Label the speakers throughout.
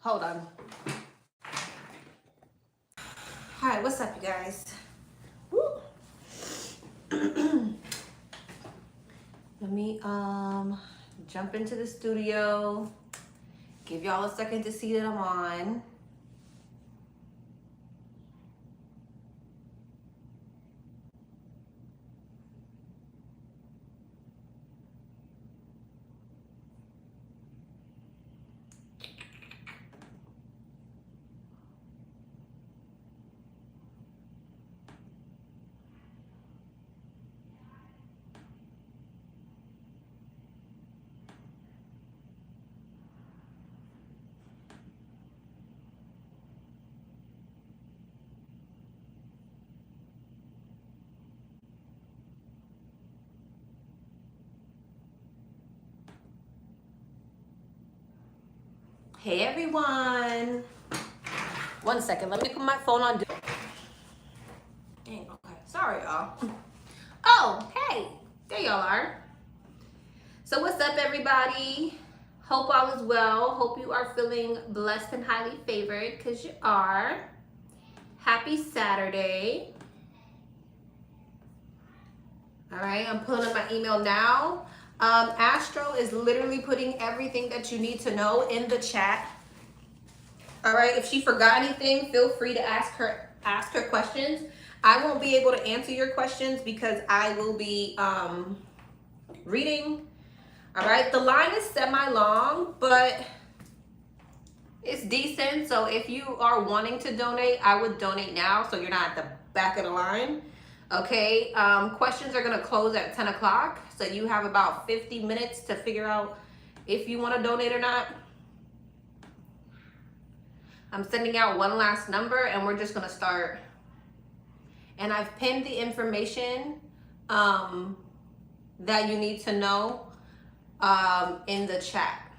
Speaker 1: Hold on. Hi, what's up, you guys? Woo. Let me jump into the studio. Give y'all a second to see that I'm on. Hey everyone. One second, let me put my phone on. Dang, okay. Sorry, y'all. Oh, hey, there y'all are. So what's up, everybody? Hope all is well. Hope you are feeling blessed and highly favored, because you are. Happy Saturday. All right, I'm pulling up my email now. Astro is literally putting everything that you need to know in the chat. All right, if she forgot anything, feel free to ask her questions. I won't be able to answer your questions because I will be reading. All right, the line is semi-long, but it's decent. So if you are wanting to donate, I would donate now so you're not at the back of the line. Okay, questions are gonna close at 10 o'clock. So you have about 50 minutes to figure out if you wanna donate or not. I'm sending out one last number and we're just gonna start. And I've pinned the information that you need to know in the chat.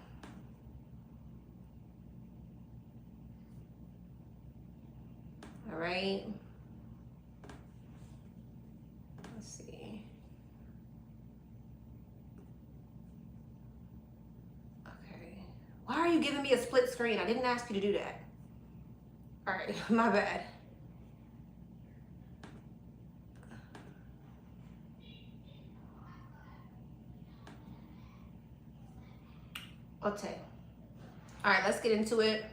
Speaker 1: All right. Let's see. Okay. Why are you giving me a split screen? I didn't ask you to do that. All right, my bad. Okay. All right, let's get into it.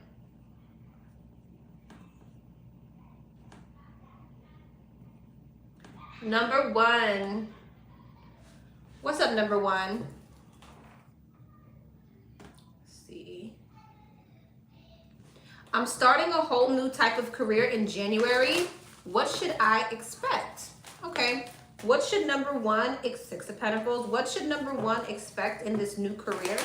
Speaker 1: Number one. What's up, number one? Let's see. I'm starting a whole new type of career in January. What should I expect? Okay. What should number one, Six of Pentacles, what should number one expect in this new career?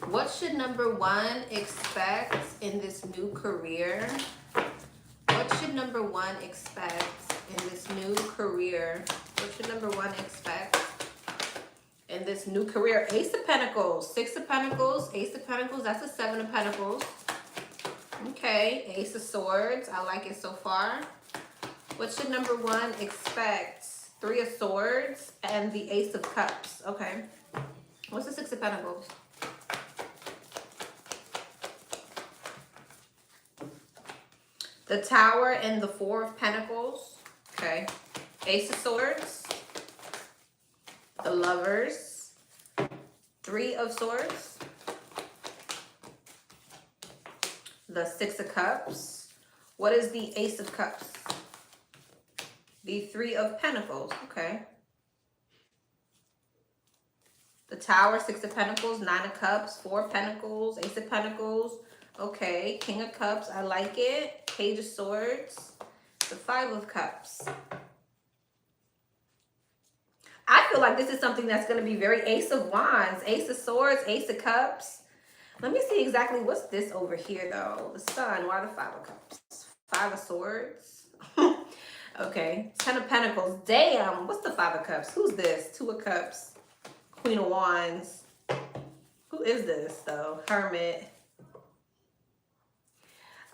Speaker 1: What should number one expect in this new career? What should number one expect in this new career? What should number one expect in this new career? Ace of Pentacles, Six of Pentacles, Ace of Pentacles, that's a Seven of Pentacles. Okay, Ace of Swords, I like it so far. What should number one expect? Three of Swords and the Ace of Cups. Okay. What's the Six of Pentacles? The Tower and the Four of Pentacles. Okay. Ace of Swords. The Lovers. Three of Swords. The Six of Cups. What is the Ace of Cups? The Three of Pentacles. Okay. The Tower, Six of Pentacles, Nine of Cups, Four of Pentacles, Ace of Pentacles. Okay. King of Cups. I like it. Page of Swords. The Five of Cups. I feel like this is something that's going to be very Ace of Wands, Ace of Swords, Ace of Cups. Let me see exactly what's this over here, though. The Sun. Why the Five of Cups? Five of Swords. Okay. Ten of Pentacles. Damn. What's the Five of Cups? Who's this? Two of Cups. Queen of Wands. Who is this, though? Hermit.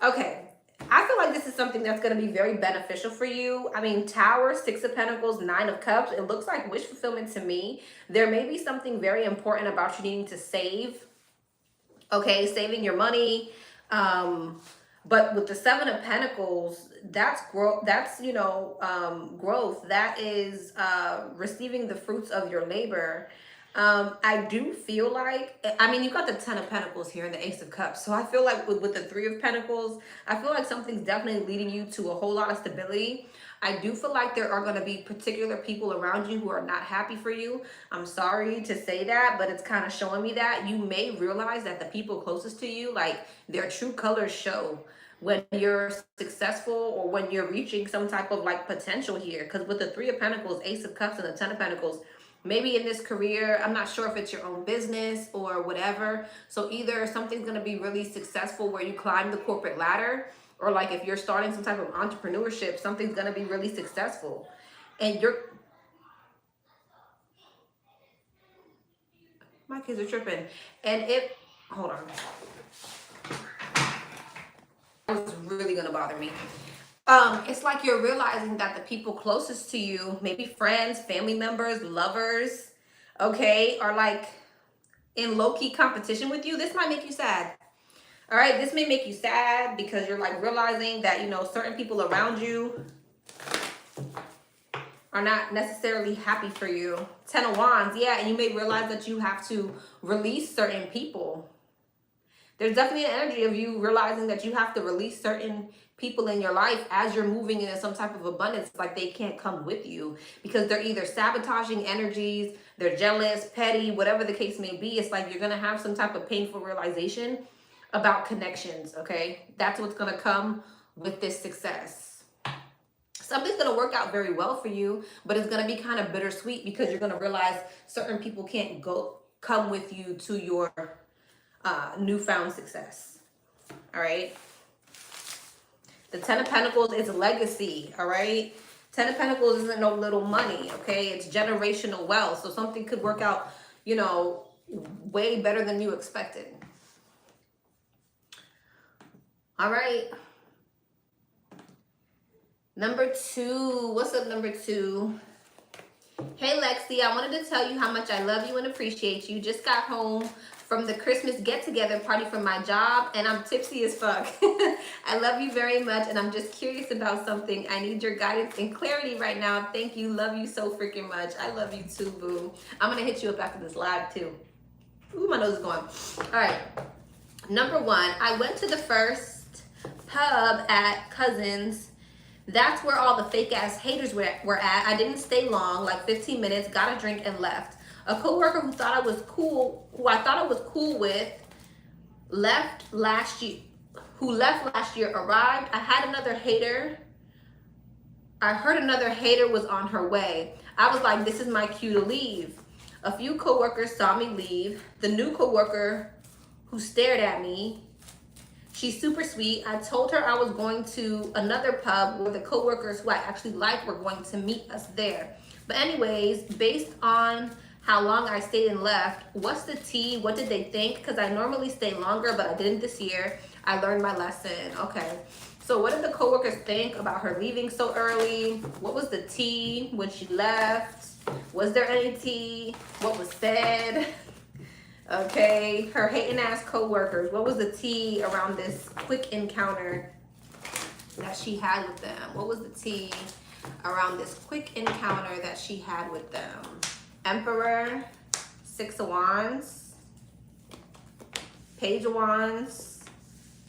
Speaker 1: Okay. I feel like this is something that's going to be very beneficial for you. I mean, Tower, Six of Pentacles, Nine of Cups. It looks like wish fulfillment to me. There may be something very important about you needing to save okay, saving your money. But with the Seven of Pentacles, that's growth. That's, you know, growth. That is receiving the fruits of your labor. I do feel like, I mean, you got the Ten of Pentacles here and the Ace of Cups. So I feel like with the Three of Pentacles, I feel like something's definitely leading you to a whole lot of stability. I do feel like there are going to be particular people around you who are not happy for you. I'm sorry to say that, but it's kind of showing me that you may realize that the people closest to you, like, their true colors show when you're successful or when you're reaching some type of like potential here. Because with the Three of Pentacles, Ace of Cups, and the Ten of Pentacles, maybe in this career, I'm not sure if it's your own business or whatever. So either something's going to be really successful where you climb the corporate ladder, or like if you're starting some type of entrepreneurship, something's going to be really successful. And my kids are tripping. And hold on. It's really going to bother me. It's like you're realizing that the people closest to you, maybe friends, family members, lovers, okay, are like in low-key competition with you. This might make you sad. All right, this may make you sad because you're like realizing that, you know, certain people around you are not necessarily happy for you. Ten of Wands, yeah, and you may realize that you have to release certain people. There's definitely an energy of you realizing that you have to release certain people in your life as you're moving into some type of abundance. Like they can't come with you because they're either sabotaging energies, they're jealous, petty, whatever the case may be. It's like you're going to have some type of painful realization about connections, okay? That's what's going to come with this success. Something's going to work out very well for you, but it's going to be kind of bittersweet because you're going to realize certain people can't come with you to your newfound success. All right. The Ten of Pentacles is legacy. All right. Ten of Pentacles isn't no little money. Okay. It's generational wealth. So something could work out, you know, way better than you expected. All right. Number 2. What's up, number 2? Hey, Lexi, I wanted to tell you how much I love you and appreciate you. Just got home from the Christmas get-together party from my job, and I'm tipsy as fuck. I love you very much, and I'm just curious about something. I need your guidance and clarity right now. Thank you. Love you so freaking much. I love you too, boo. I'm going to hit you up after this live, too. Ooh, my nose is going. All right. Number 1, I went to the first pub at Cousins. That's where all the fake-ass haters were at. I didn't stay long, like 15 minutes, got a drink, and left. A coworker who I thought I was cool with, left last year, arrived. I heard another hater was on her way. I was like, this is my cue to leave. A few coworkers saw me leave. The new coworker who stared at me, she's super sweet. I told her I was going to another pub where the coworkers who I actually like were going to meet us there. But anyways, based on how long I stayed and left, what's the tea? What did they think? Because I normally stay longer, but I didn't this year. I learned my lesson. Okay. So what did the coworkers think about her leaving so early? What was the tea when she left? Was there any tea? What was said? Okay, her hating ass coworkers. What was the tea around this quick encounter that she had with them? What was the tea around this quick encounter that she had with them? Emperor, 6 of Wands, Page of Wands,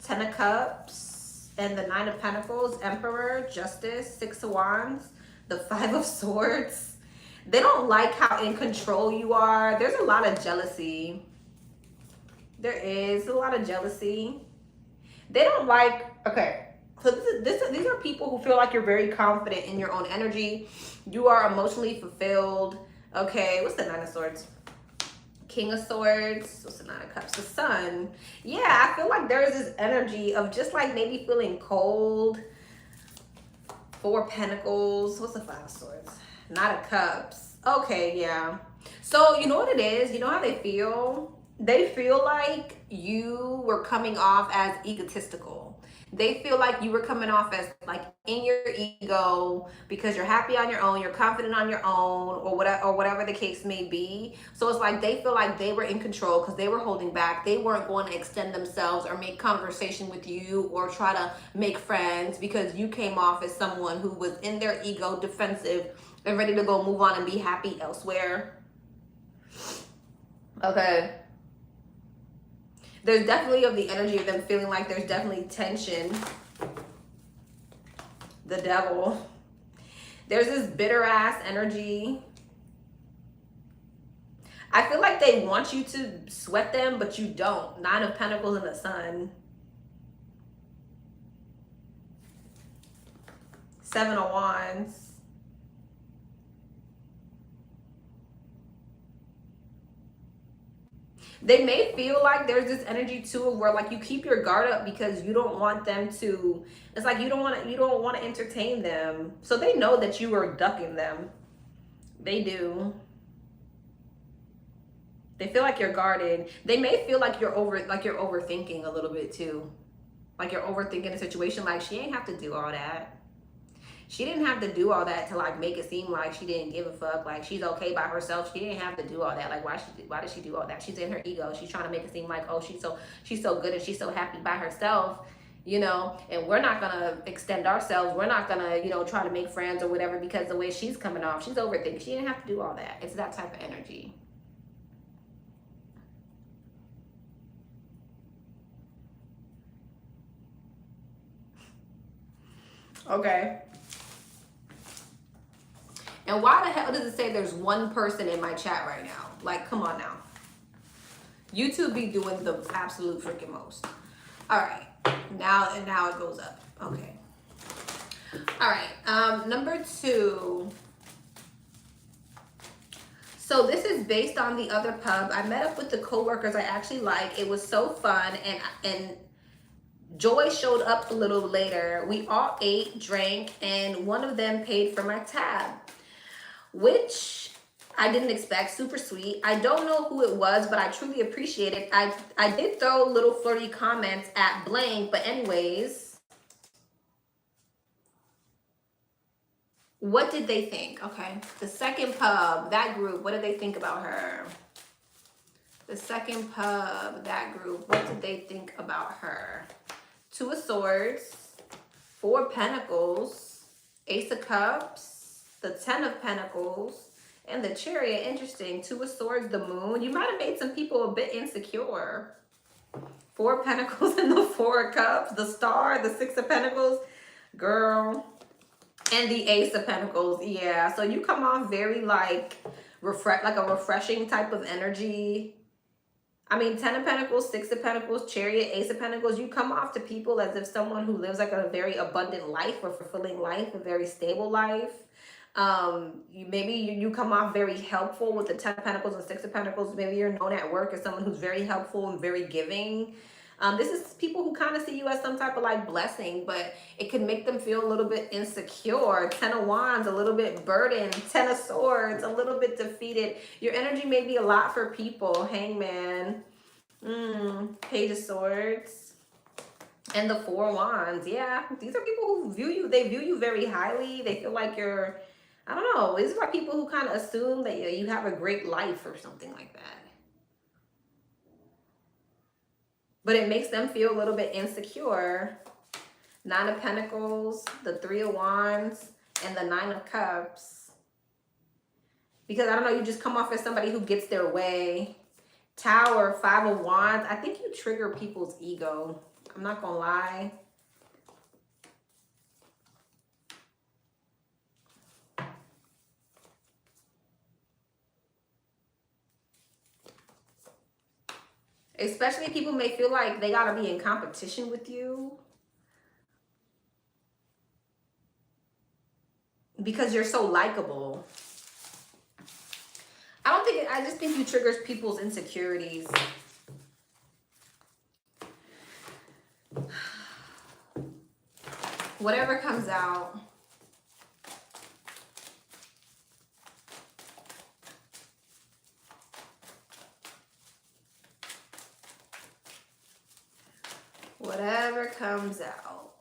Speaker 1: 10 of Cups, and the 9 of Pentacles. Emperor, Justice, 6 of Wands, the 5 of Swords. They don't like how in control you are. There's a lot of jealousy. There is a lot of jealousy. They don't like, okay, so these are people who feel like you're very confident in your own energy. You are emotionally fulfilled. Okay, what's the 9 of Swords? King of Swords. What's the 9 of Cups? The Sun. Yeah, I feel like there's this energy of just like maybe feeling cold. 4 of Pentacles. What's the 5 of Swords? 9 of Cups. Okay, yeah. So you know what it is? You know how they feel? They feel like you were coming off as egotistical. They feel like you were coming off as like in your ego because you're happy on your own, you're confident on your own, or whatever the case may be. So it's like they feel like they were in control because they were holding back. They weren't going to extend themselves or make conversation with you or try to make friends because you came off as someone who was in their ego, defensive, and ready to go move on and be happy elsewhere. Okay. There's definitely of the energy of them feeling like there's definitely tension. The devil. There's this bitter ass energy. I feel like they want you to sweat them, but you don't. Nine of Pentacles in the Sun. Seven of Wands. They may feel like there's this energy too where like you keep your guard up because you don't want them to, it's like you don't want to entertain them. So they know that you are ducking them. They do. They feel like you're guarded. They may feel like you're overthinking a little bit too. Like you're overthinking the situation. Like she ain't have to do all that. She didn't have to do all that to like make it seem like she didn't give a fuck. Like she's okay by herself. She didn't have to do all that. Like why did she do all that? She's in her ego. She's trying to make it seem like, oh, she's so good and she's so happy by herself, you know, and we're not gonna extend ourselves. We're not gonna, you know, try to make friends or whatever because the way she's coming off, she's overthinking. She didn't have to do all that. It's that type of energy. Okay. And why the hell does it say there's one person in my chat right now? Like, come on now. YouTube be doing the absolute freaking most. All right. Now it goes up. Okay. All right. Number 2. So this is based on the other pub. I met up with the coworkers I actually like. It was so fun, and Joy showed up a little later. We all ate, drank, and one of them paid for my tab, which I didn't expect. Super sweet. I don't know who it was, but I truly appreciate it. I did throw little flirty comments at Blank, but anyways, what did they think? Okay, the second pub, that group, what did they think about her? The second pub, that group, what did they think about her? 2 of Swords, 4 of Pentacles, Ace of Cups, the 10 of Pentacles, and the Chariot. Interesting. 2 of Swords, the Moon. You might have made some people a bit insecure. 4 of Pentacles and the 4 of Cups, the Star, the 6 of Pentacles, girl, and the Ace of Pentacles. Yeah, so you come off very like a refreshing type of energy. I mean, 10 of Pentacles, 6 of Pentacles, Chariot, Ace of Pentacles, you come off to people as if someone who lives like a very abundant life or fulfilling life, a very stable life. You come off very helpful with the 10 of Pentacles and 6 of Pentacles. Maybe you're known at work as someone who's very helpful and very giving. This is people who kind of see you as some type of like blessing, but it can make them feel a little bit insecure. 10 of Wands, a little bit burdened. 10 of Swords, a little bit defeated. Your energy may be a lot for people. Hangman, Page of Swords, and the 4 of Wands. Yeah, these are people who view you. They view you very highly. They feel like you're, I don't know. These are people who kind of assume that you have a great life or something like that. But it makes them feel a little bit insecure. 9 of Pentacles, the 3 of Wands, and the 9 of Cups. Because, I don't know, you just come off as somebody who gets their way. Tower, 5 of Wands. I think you trigger people's ego. I'm not going to lie. Especially people may feel like they got to be in competition with you because you're so likable. I just think you triggers people's insecurities. Whatever comes out. Whatever comes out.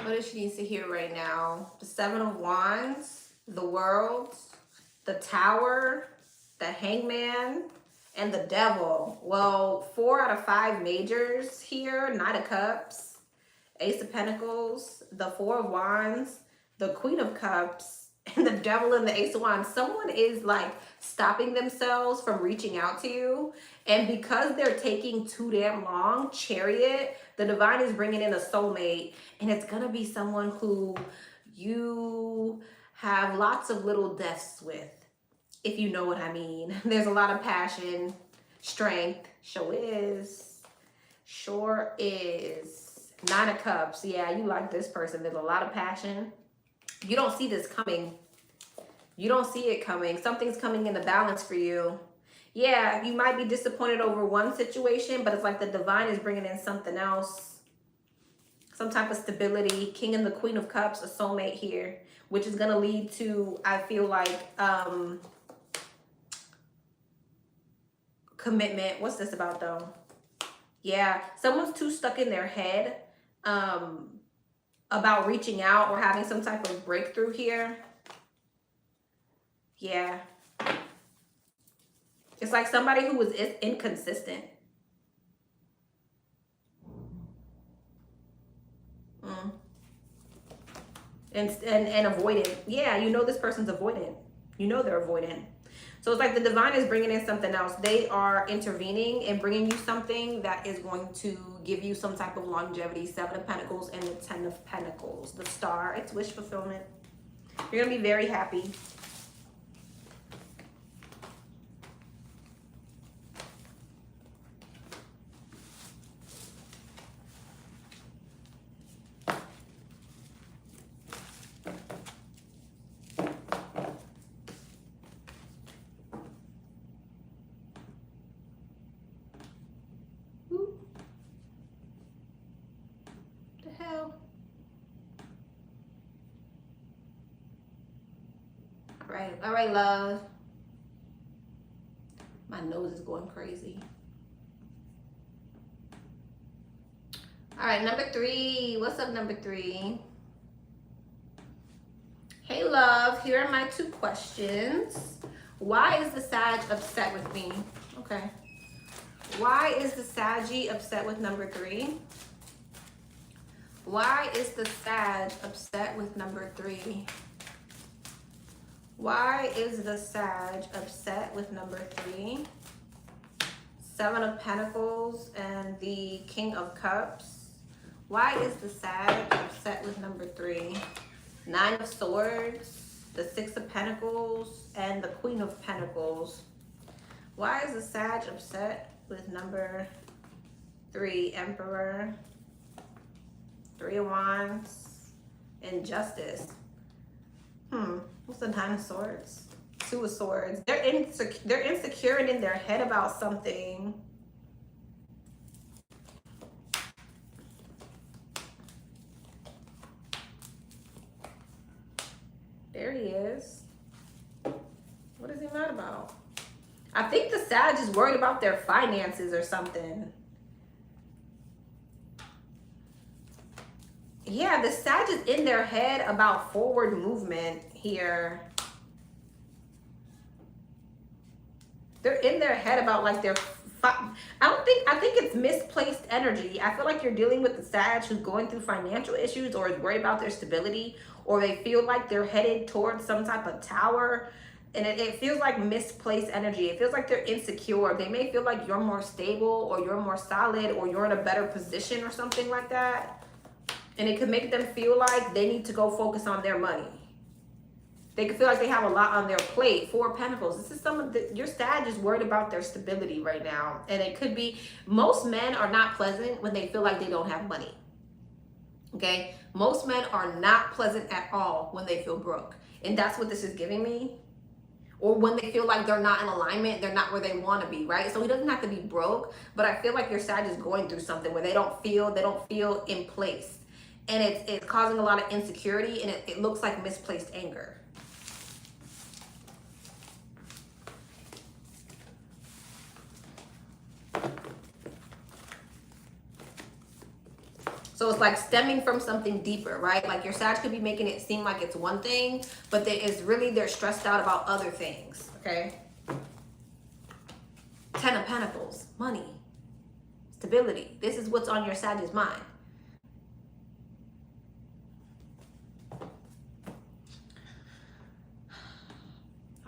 Speaker 1: What does she needs to hear right now? The Seven of Wands, the World, the Tower, the Hangman, and the Devil. Well, 4 out of 5 majors here. Knight of Cups, Ace of Pentacles, the Four of Wands, the Queen of Cups, and the Devil and the Ace of Wands. Someone is like stopping themselves from reaching out to you. And because they're taking too damn long, Chariot, the divine is bringing in a soulmate. And it's going to be someone who you have lots of little deaths with, if you know what I mean. There's a lot of passion, strength. Sure is. Sure is. 9 of Cups. Yeah, you like this person. There's a lot of passion. You don't see this coming. You don't see it coming. Something's coming into balance for you. Yeah, you might be disappointed over one situation, but it's like the divine is bringing in something else. Some type of stability. King and the Queen of Cups, a soulmate here, which is going to lead to, I feel like, commitment. What's this about, though? Yeah, someone's too stuck in their head about reaching out or having some type of breakthrough here. Yeah. It's like somebody who was inconsistent. And avoidant. Yeah, you know this person's avoidant. You know they're avoidant. So it's like the divine is bringing in something else. They are intervening and bringing you something that is going to give you some type of longevity. 7 of Pentacles and the 10 of Pentacles. The Star. It's wish fulfillment. You're going to be very happy. All right, love. My nose is going crazy. All right, number 3. What's up, number 3? Hey, love. Here are my 2 questions. Why is the Sag upset with me? Okay. Why is the Saggy upset with number 3? Why is the Sag upset with number 3? Why is the Sag upset with number 3? 7 of Pentacles and the King of Cups. Why is the Sag upset with number 3? 9 of Swords, the 6 of Pentacles, and the Queen of Pentacles. Why is the Sag upset with number 3? Emperor, 3 of Wands, and Justice. What's the 9 of Swords? 2 of Swords. They're insecure and in their head about something. There he is. What is he mad about? I think the Sag is worried about their finances or something. Yeah, the Sag is in their head about forward movement here. They're in their head about like their, I think it's misplaced energy. I feel like you're dealing with the Sag who's going through financial issues or is worried about their stability, or they feel like they're headed towards some type of tower. And it feels like misplaced energy. It feels like they're insecure. They may feel like you're more stable or you're more solid or you're in a better position or something like that. And it could make them feel like they need to go focus on their money. They could feel like they have a lot on their plate. 4 of Pentacles. This is someone that your Sag is worried about their stability right now. And it could be, most men are not pleasant when they feel like they don't have money. Okay? Most men are not pleasant at all when they feel broke. And that's what this is giving me. Or when they feel like they're not in alignment, they're not where they want to be, right? So he doesn't have to be broke, but I feel like your Sag is going through something where they don't feel in place. And it's causing a lot of insecurity, and it looks like misplaced anger. So So it's like stemming from something deeper, right? Like your Sag could be making it seem like it's one thing, but they're stressed out about other things, okay? 10 of Pentacles, money, stability. This is what's on your Sag's mind.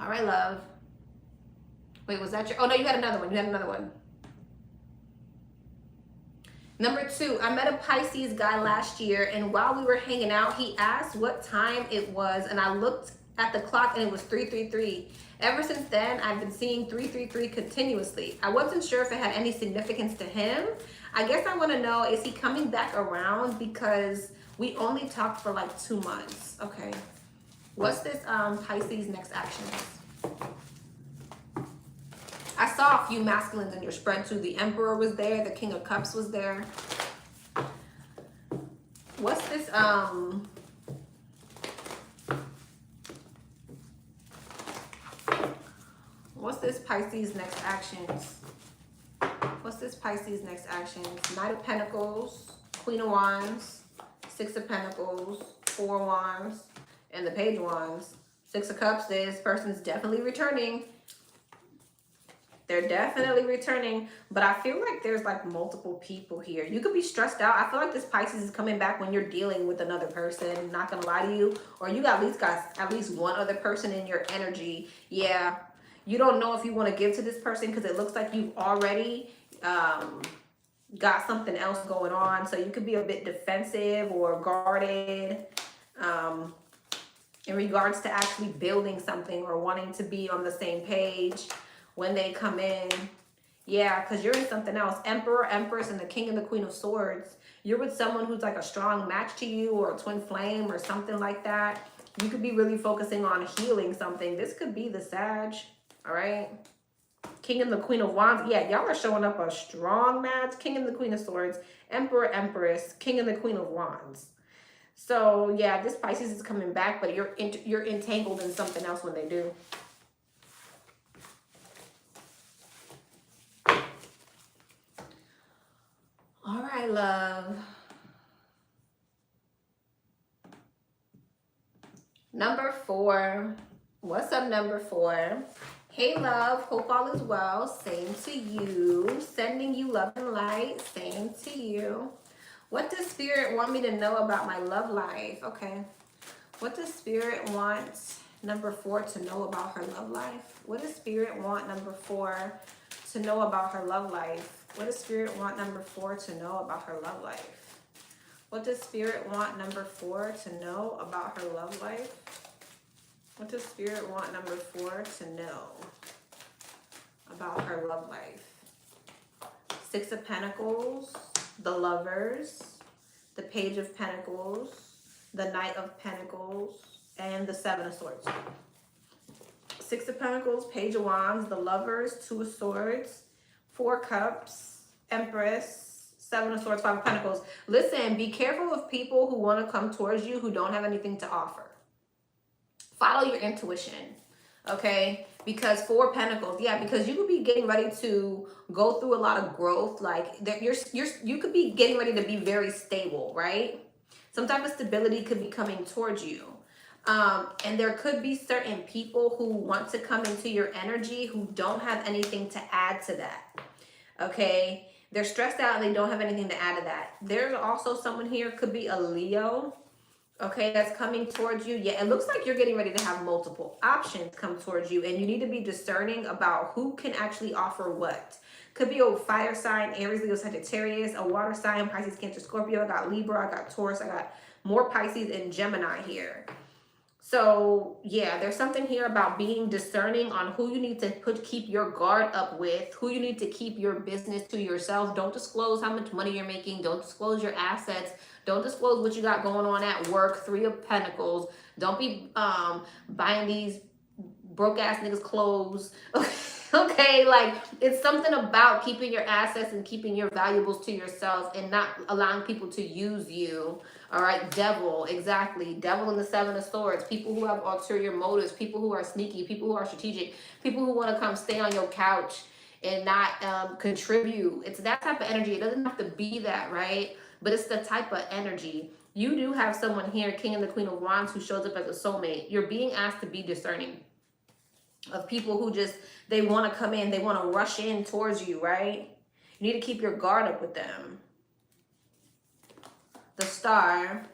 Speaker 1: All right, love. Wait, was that your... Oh, no, you had another one. You had another one. Number 2, I met a Pisces guy last year, and while we were hanging out, he asked what time it was, and I looked at the clock, and it was 3:33. Ever since then, I've been seeing 3:33 continuously. I wasn't sure if it had any significance to him. I guess I want to know, is he coming back around? Because we only talked for like 2 months. Okay. What's this Pisces next action? I saw a few masculines in your spread too. The Emperor was there. The King of Cups was there. What's this? What's this Pisces next actions? What's this Pisces next actions? Knight of Pentacles, Queen of Wands, 6 of Pentacles, 4 of Wands, and the Page of Wands. 6 of Cups. This person's definitely returning. They're definitely returning, but I feel like there's like multiple people here. You could be stressed out. I feel like this Pisces is coming back when you're dealing with another person, not gonna lie to you, or you got at least one other person in your energy. Yeah, you don't know if you want to give to this person because it looks like you've already got something else going on. So you could be a bit defensive or guarded in regards to actually building something or wanting to be on the same page when they come in. Yeah, because you're in something else. Emperor, Empress, and the King and the Queen of Swords. You're with someone who's like a strong match to you, or a twin flame or something like that. You could be really focusing on healing something. This could be the Sag, all right? King and the Queen of Wands. Yeah, y'all are showing up a strong match. King and the Queen of Swords. Emperor, Empress, King and the Queen of Wands. So yeah, this Pisces is coming back, but you're entangled in something else when they do. All right, love. Number 4. What's up, number 4? Hey, love. Hope all is well. Same to you. Sending you love and light. Same to you. What does Spirit want me to know about my love life? Okay. What does Spirit want number 4 to know about her love life? What does Spirit want number 4 to know about her love life? What does Spirit want number 4 to know about her love life? What does Spirit want number 4 to know about her love life? What does Spirit want number 4 to know about her love life? 6 of Pentacles, the Lovers, the Page of Pentacles, the Knight of Pentacles, and the 7 of Swords. 6 of Pentacles, Page of Wands, the Lovers, 2 of Swords, 4 Cups, Empress, 7 of Swords, 5 of Pentacles. Listen, be careful of people who want to come towards you who don't have anything to offer. Follow your intuition, okay? Because 4 Pentacles, yeah, because you could be getting ready to go through a lot of growth. Like you could be getting ready to be very stable, right? Some type of stability could be coming towards you. And there could be certain people who want to come into your energy who don't have anything to add to that. Okay, they're stressed out and they don't have anything to add to that. There's also someone here, could be a Leo, okay, that's coming towards you. Yeah, it looks like you're getting ready to have multiple options come towards you, and you need to be discerning about who can actually offer what. Could be a fire sign, Aries, Leo, Sagittarius, a water sign, Pisces, Cancer, Scorpio. I got Libra, I got Taurus, I got more Pisces and Gemini here. So yeah, there's something here about being discerning on who you need to keep your guard up with, who you need to keep your business to yourself. Don't disclose how much money you're making. Don't disclose your assets. Don't disclose what you got going on at work. 3 of Pentacles. Don't be buying these broke ass niggas clothes. Okay, like it's something about keeping your assets and keeping your valuables to yourself and not allowing people to use you. All right, devil, exactly. Devil and the 7 of Swords. People who have ulterior motives, people who are sneaky, people who are strategic, people who want to come stay on your couch and not contribute. It's that type of energy. It doesn't have to be that, right? but it's the type of energy. You do have someone here, King and the Queen of Wands, who shows up as a soulmate. You're being asked to be discerning of people who just, they want to come in, they want to rush in towards you, right? You need to keep your guard up with them. The Star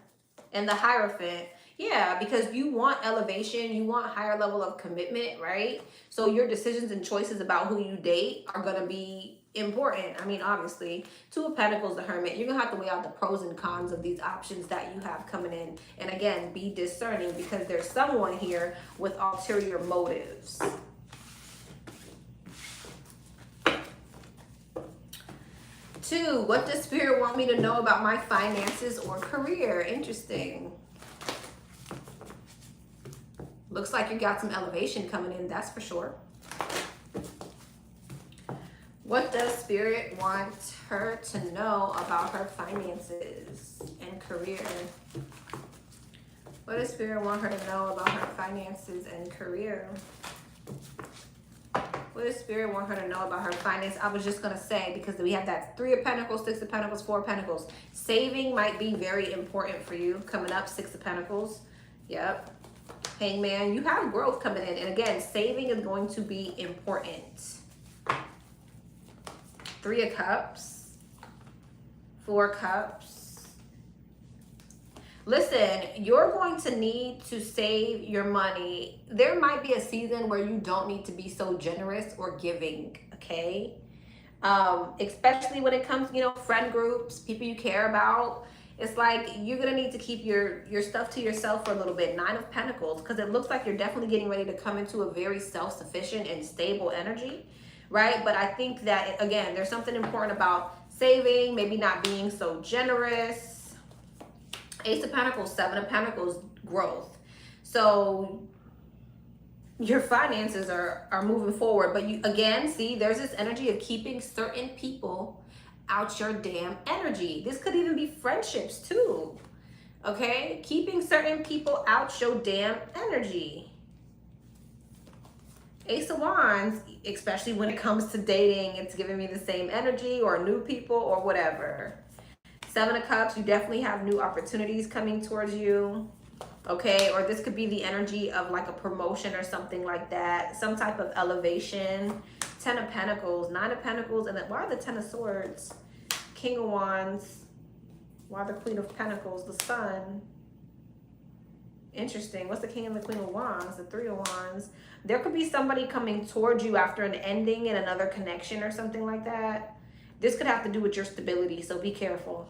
Speaker 1: and the Hierophant. Yeah, because you want elevation, you want higher level of commitment, right? So your decisions and choices about who you date are going to be important. I mean, obviously, Two of Pentacles, the Hermit, you're going to have to weigh out the pros and cons of these options that you have coming in. And again, be discerning because there's someone here with ulterior motives. Two, what does Spirit want me to know about my finances or career? Interesting. Looks like you got some elevation coming in, that's for sure. What does Spirit want her to know about her finances and career? What does Spirit want her to know about her finances and career? What does Spirit want her to know about her finance? I was just going to say, because we have that 3 of Pentacles, 6 of Pentacles, 4 of Pentacles. Saving might be very important for you coming up, 6 of Pentacles. Yep. Hangman, you have growth coming in. And again, saving is going to be important. 3 of Cups, 4 Cups. Listen, you're going to need to save your money. There might be a season where you don't need to be so generous or giving, okay? Especially when it comes, you know, friend groups, people you care about. It's like you're going to need to keep your stuff to yourself for a little bit. 9 of Pentacles, because it looks like you're definitely getting ready to come into a very self-sufficient and stable energy, right? But I think that, again, there's something important about saving, maybe not being so generous. Ace of Pentacles, 7 of Pentacles, growth. So your finances are moving forward. But you, again, see, there's this energy of keeping certain people out your damn energy. This could even be friendships too. Okay? Keeping certain people out your damn energy. Ace of Wands, especially when it comes to dating, it's giving me the same energy, or new people or whatever. 7 of Cups, you definitely have new opportunities coming towards you, okay? Or this could be the energy of like a promotion or something like that, some type of elevation. 10 of Pentacles, 9 of Pentacles, and then why the 10 of Swords? King of Wands, why the Queen of Pentacles, the Sun? Interesting. What's the King and the Queen of Wands? The 3 of Wands. There could be somebody coming towards you after an ending in another connection or something like that. This could have to do with your stability, so be careful.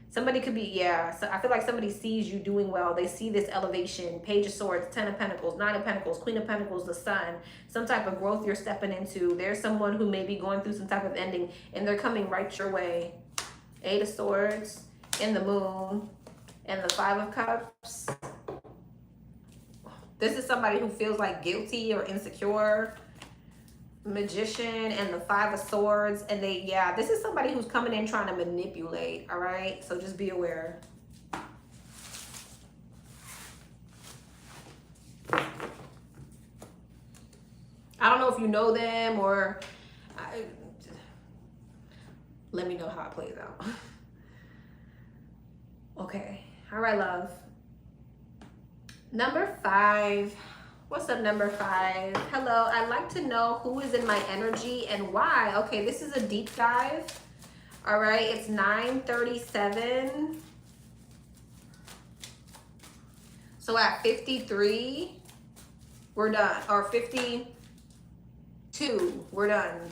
Speaker 1: Somebody could be, yeah, so I feel like somebody sees you doing well. They see this elevation. Page of Swords, 10 of Pentacles, 9 of Pentacles, Queen of Pentacles, the Sun. Some type of growth you're stepping into. There's someone who may be going through some type of ending, and they're coming right your way. 8 of Swords, and the Moon, and the 5 of Cups. This is somebody who feels like guilty or insecure. Magician and the 5 of Swords, and they, yeah, this is somebody who's coming in trying to manipulate, all right? So just be aware. I don't know if you know them, or let me know how it plays out. Okay, all right, love. Number 5. What's up, number 5? Hello, I'd like to know who is in my energy and why. Okay, this is a deep dive. All right, it's 9:37. So at 53, we're done. Or 52, we're done.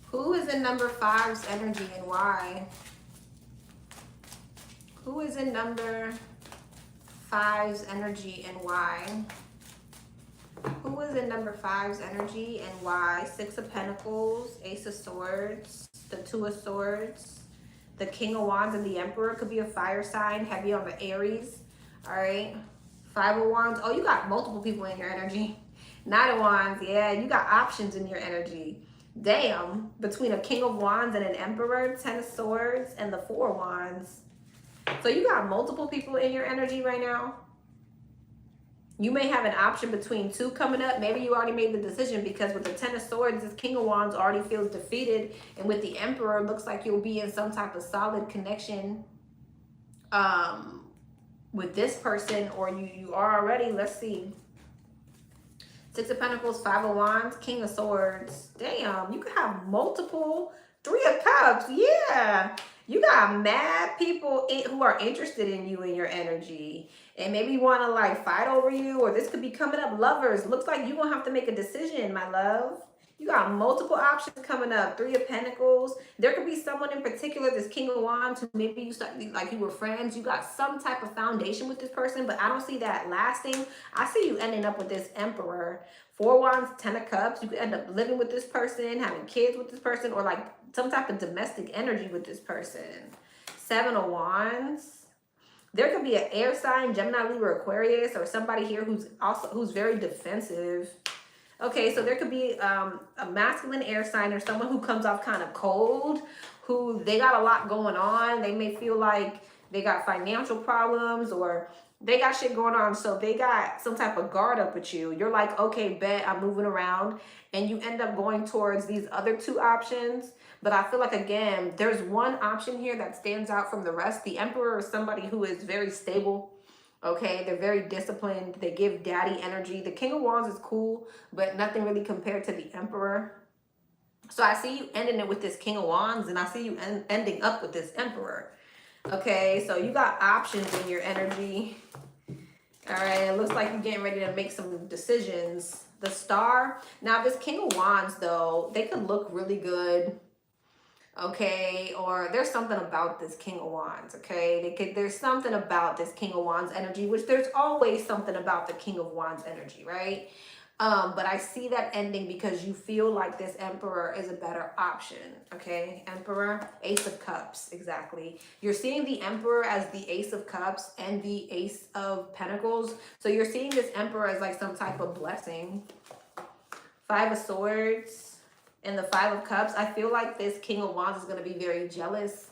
Speaker 1: Who is in number 5's energy and why? Who is in number 5's energy and why? Who is in number 5's energy and why? 6 of Pentacles, Ace of Swords, the 2 of Swords, the King of Wands, and the Emperor. Could be a fire sign, heavy on the Aries. All right. 5 of Wands. Oh, you got multiple people in your energy. 9 of Wands. Yeah, you got options in your energy. Damn. Between a King of Wands and an Emperor, 10 of Swords, and the 4 of Wands. So you got multiple people in your energy right now. You may have an option between two coming up. Maybe you already made the decision, because with the Ten of Swords, this King of Wands already feels defeated. And with the Emperor, it looks like you'll be in some type of solid connection with this person, or you are already. Let's see. Six of Pentacles, Five of Wands, King of Swords. Damn, you could have multiple. Three of Cups, yeah. You got mad people who are interested in you and your energy. And maybe want to like fight over you, or this could be coming up. Lovers, looks like you're going to have to make a decision, my love. You got multiple options coming up. Three of Pentacles. There could be someone in particular, this King of Wands, who maybe you start like you were friends. You got some type of foundation with this person, but I don't see that lasting. I see you ending up with this Emperor. Four of Wands, Ten of Cups. You could end up living with this person, having kids with this person, or like some type of domestic energy with this person. Seven of Wands. There could be an air sign, Gemini, Libra, Aquarius, or somebody here who's very defensive. Okay, so there could be a masculine air sign, or someone who comes off kind of cold, who they got a lot going on. They may feel like they got financial problems, or they got shit going on, so they got some type of guard up with you. You're like, okay, bet, I'm moving around, and you end up going towards these other two options. But I feel like, again, there's one option here that stands out from the rest. The Emperor is somebody who is very stable. Okay, they're very disciplined. They give daddy energy. The King of Wands is cool, but nothing really compared to the Emperor. So I see you ending it with this King of Wands, and I see you ending up with this Emperor. Okay, so you got options in your energy. All right, it looks like you're getting ready to make some decisions. The Star. Now, this King of Wands, though, they could look really good. Okay, or there's something about this King of Wands. Okay, there's something about this King of Wands energy, which there's always something about the King of Wands energy, right? But I see that ending because you feel like this Emperor is a better option. Okay, Emperor, Ace of Cups, exactly. You're seeing the Emperor as the Ace of Cups and the Ace of Pentacles. So you're seeing this Emperor as like some type of blessing. Five of Swords and the Five of Cups. I feel like this King of Wands is going to be very jealous,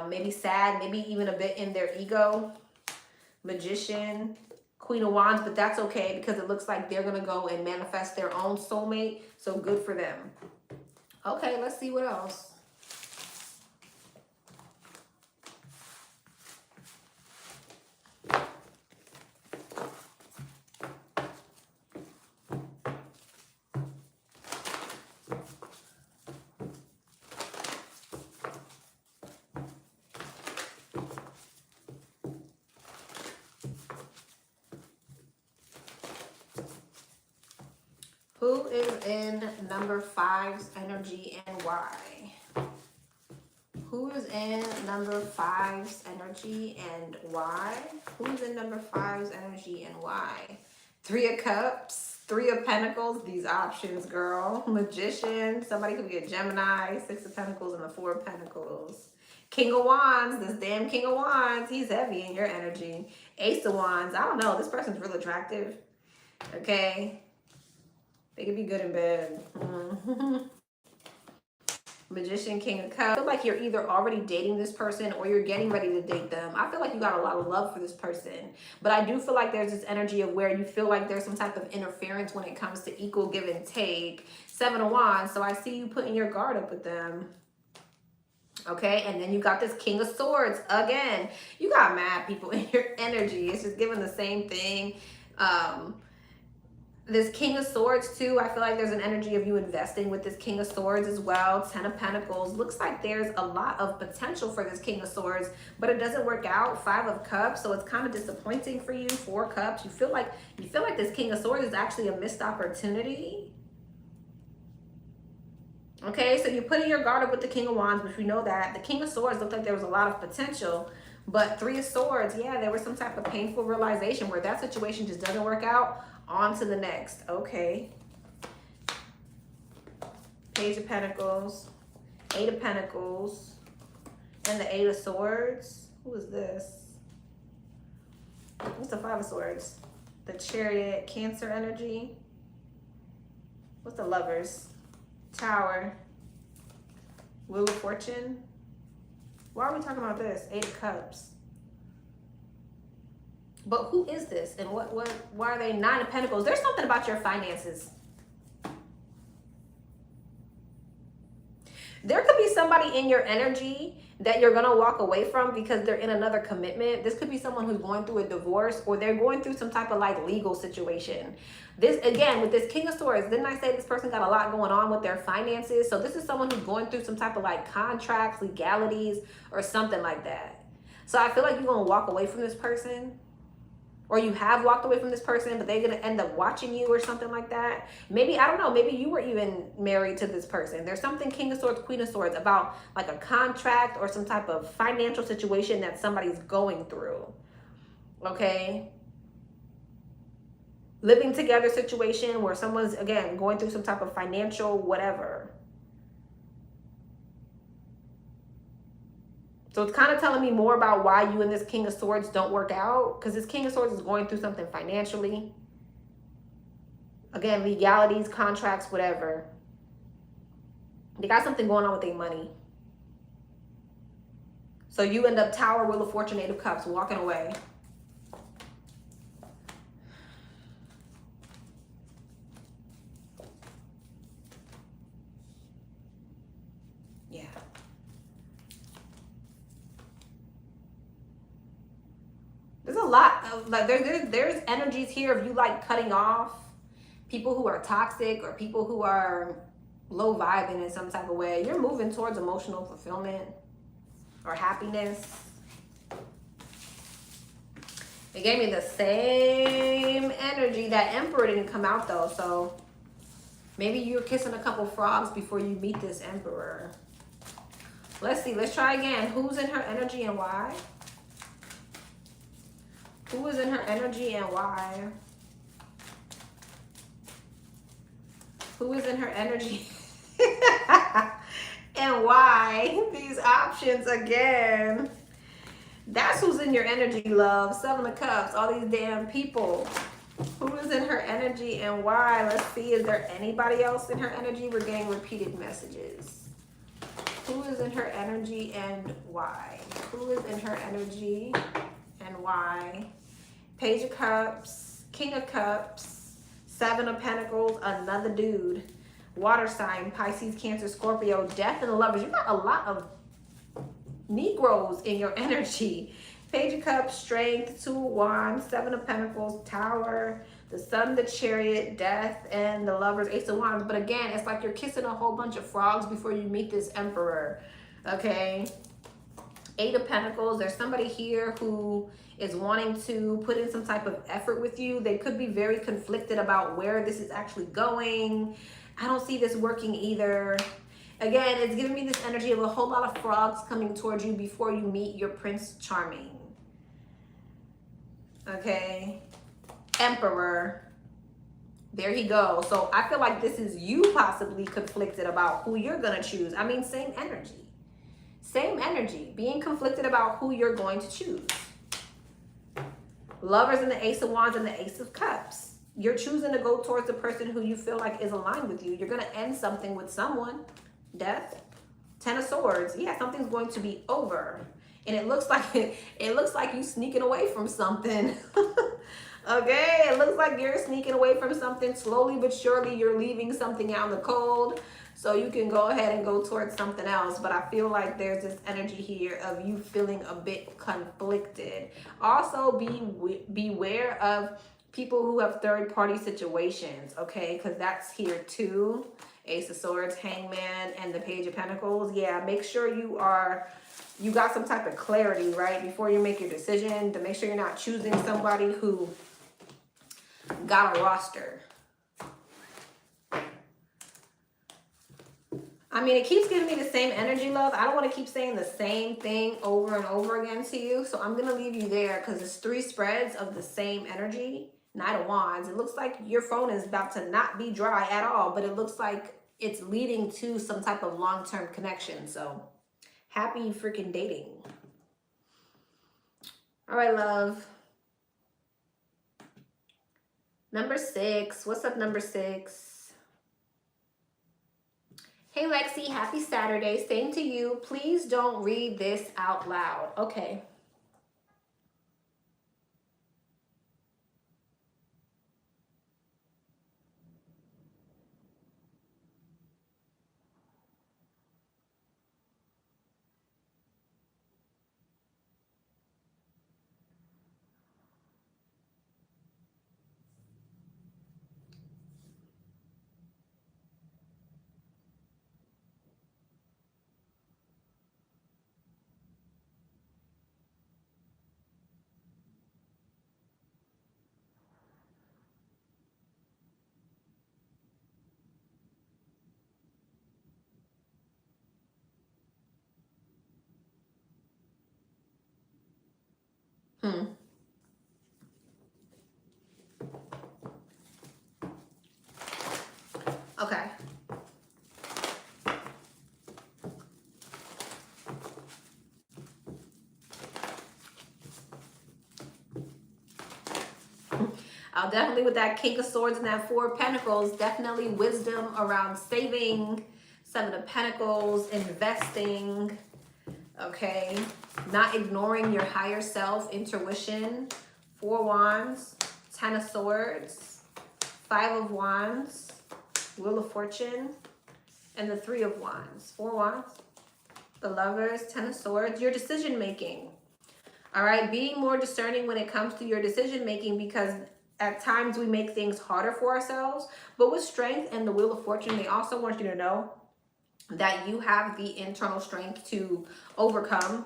Speaker 1: maybe sad, maybe even a bit in their ego. Magician, Queen of Wands, but that's okay because it looks like they're going to go and manifest their own soulmate. So good for them. Okay, let's see what else. Who is in number 5's energy and why? Who is in number 5's energy and why? Who's in number 5's energy and why? Three of Cups, Three of Pentacles, these options, girl. Magician, somebody could be a Gemini, Six of Pentacles and the Four of Pentacles. King of Wands, this damn King of Wands, he's heavy in your energy. Ace of Wands, I don't know, this person's real attractive. Okay. They could be good in bed. Magician, King of Cups. I feel like you're either already dating this person or you're getting ready to date them. I feel like you got a lot of love for this person. But I do feel like there's this energy of where you feel like there's some type of interference when it comes to equal give and take. Seven of Wands. So I see you putting your guard up with them. Okay, and then you got this King of Swords. Again, you got mad people in your energy. It's just giving the same thing. This King of Swords too, I feel like there's an energy of you investing with this King of Swords as well. Ten of Pentacles. Looks like there's a lot of potential for this King of Swords, but it doesn't work out. Five of Cups, so it's kind of disappointing for you. Four Cups. You feel like this King of Swords is actually a missed opportunity. Okay, so you're putting your guard up with the King of Wands, which we know that. The King of Swords looked like there was a lot of potential, but Three of Swords, yeah, there was some type of painful realization where that situation just doesn't work out. On to the next. Okay. Page of Pentacles, Eight of Pentacles, and the Eight of Swords. Who is this? What's the Five of Swords? The Chariot, Cancer energy. What's the Lovers? Tower, Wheel of Fortune. Why are we talking about this? Eight of Cups. But who is this? And why are they 9 of Pentacles? There's something about your finances. There could be somebody in your energy that you're going to walk away from because they're in another commitment. This could be someone who's going through a divorce, or they're going through some type of like legal situation. This, again, with this King of Swords, didn't I say this person got a lot going on with their finances? So this is someone who's going through some type of like contracts, legalities, or something like that. So I feel like you're going to walk away from this person. Or you have walked away from this person, but they're going to end up watching you or something like that. Maybe, I don't know, maybe you were even married to this person. There's something King of Swords, Queen of Swords about like a contract or some type of financial situation that somebody's going through. Okay? Living together situation where someone's, again, going through some type of financial whatever. So it's kind of telling me more about why you and this King of Swords don't work out. Because this King of Swords is going through something financially. Again, legalities, contracts, whatever. They got something going on with their money. So you end up Tower, Wheel of Fortune, 8 of Cups, walking away. Yeah. There's a lot of like there's energies here of you like cutting off people who are toxic or people who are low vibing in some type of way. You're moving towards emotional fulfillment or happiness. It gave me the same energy. That Emperor didn't come out though, so maybe you're kissing a couple frogs before you meet this Emperor. Let's see, let's try again. Who's in her energy and why? Who is in her energy and why? Who is in her energy and why? These options again. That's who's in your energy, love. 7 of Cups, all these damn people. Who is in her energy and why? Let's see, is there anybody else in her energy? We're getting repeated messages. Who is in her energy and why? Who is in her energy and why? Page of Cups, King of Cups, 7 of Pentacles, another dude. Water sign, Pisces, Cancer, Scorpio, Death and the Lovers. You got a lot of Negroes in your energy. Page of Cups, Strength, 2 of Wands, 7 of Pentacles, Tower, the Sun, the Chariot, Death, and the Lovers, Ace of Wands. But again, it's like you're kissing a whole bunch of frogs before you meet this Emperor. Okay? 8 of Pentacles. There's somebody here who is wanting to put in some type of effort with you. They could be very conflicted about where this is actually going. I don't see this working either. Again, it's giving me this energy of a whole lot of frogs coming towards you before you meet your Prince Charming. Okay. Emperor. There he goes. So I feel like this is you possibly conflicted about who you're going to choose. I mean, same energy. Same energy. Being conflicted about who you're going to choose. Lovers and the Ace of Wands and the Ace of Cups. You're choosing to go towards the person who you feel like is aligned with you. You're going to end something with someone. Death. 10 of Swords. Yeah, something's going to be over. And it looks like you sneaking away from something. Okay, it looks like you're sneaking away from something. Slowly but surely you're leaving something out in the cold. So you can go ahead and go towards something else. But I feel like there's this energy here of you feeling a bit conflicted. Also, beware of people who have third-party situations, okay? Because that's here too. Ace of Swords, Hangman, and the Page of Pentacles. Yeah, make sure you got some type of clarity, right? Before you make your decision, to make sure you're not choosing somebody who got a roster. I mean, it keeps giving me the same energy, love. I don't want to keep saying the same thing over and over again to you. So I'm going to leave you there because it's 3 spreads of the same energy. Knight of Wands. It looks like your phone is about to not be dry at all, but it looks like it's leading to some type of long-term connection. So happy freaking dating. All right, love. Number 6. What's up, number 6? Hey, Lexi, happy Saturday. Same to you. Please don't read this out loud. Okay. Hmm. Okay. Definitely with that King of Swords and that Four of Pentacles, definitely wisdom around saving, Seven of Pentacles, investing, okay? Not ignoring your higher self, intuition, Four Wands, Ten of Swords, Five of Wands, Wheel of Fortune, and the Three of Wands. Four Wands, the Lovers, Ten of Swords, your decision making. All right, being more discerning when it comes to your decision making, because at times we make things harder for ourselves. But with Strength and the Wheel of Fortune, they also want you to know that you have the internal strength to overcome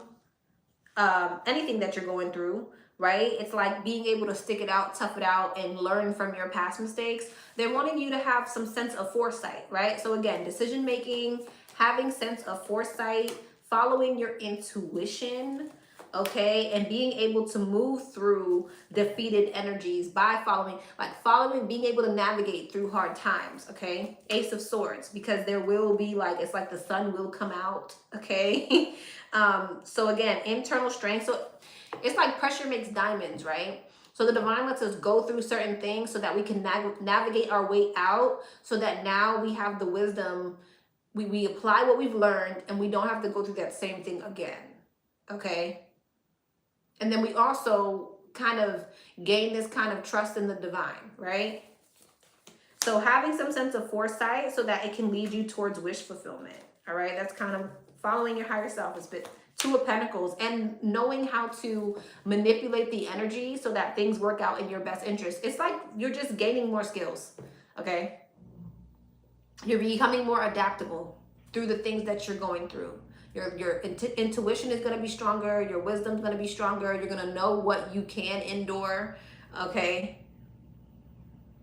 Speaker 1: anything that you're going through, right? It's like being able to stick it out, tough it out, and learn from your past mistakes. They're wanting you to have some sense of foresight, right? So again, decision making, having sense of foresight, following your intuition, okay, and being able to move through defeated energies by following, being able to navigate through hard times, okay? Ace of Swords, because there will be it's like the sun will come out, okay? So again, internal strength. So it's like pressure makes diamonds, right? So the divine lets us go through certain things so that we can navigate our way out, so that now we have the wisdom. We apply what we've learned and we don't have to go through that same thing again, okay? And then we also kind of gain this kind of trust in the divine, right? So having some sense of foresight so that it can lead you towards wish fulfillment, all right? That's kind of following your higher self. It's been Two of Pentacles, and knowing how to manipulate the energy so that things work out in your best interest. It's like you're just gaining more skills, okay? You're becoming more adaptable through the things that you're going through. Your intuition is going to be stronger. Your wisdom is going to be stronger. You're going to know what you can endure, okay?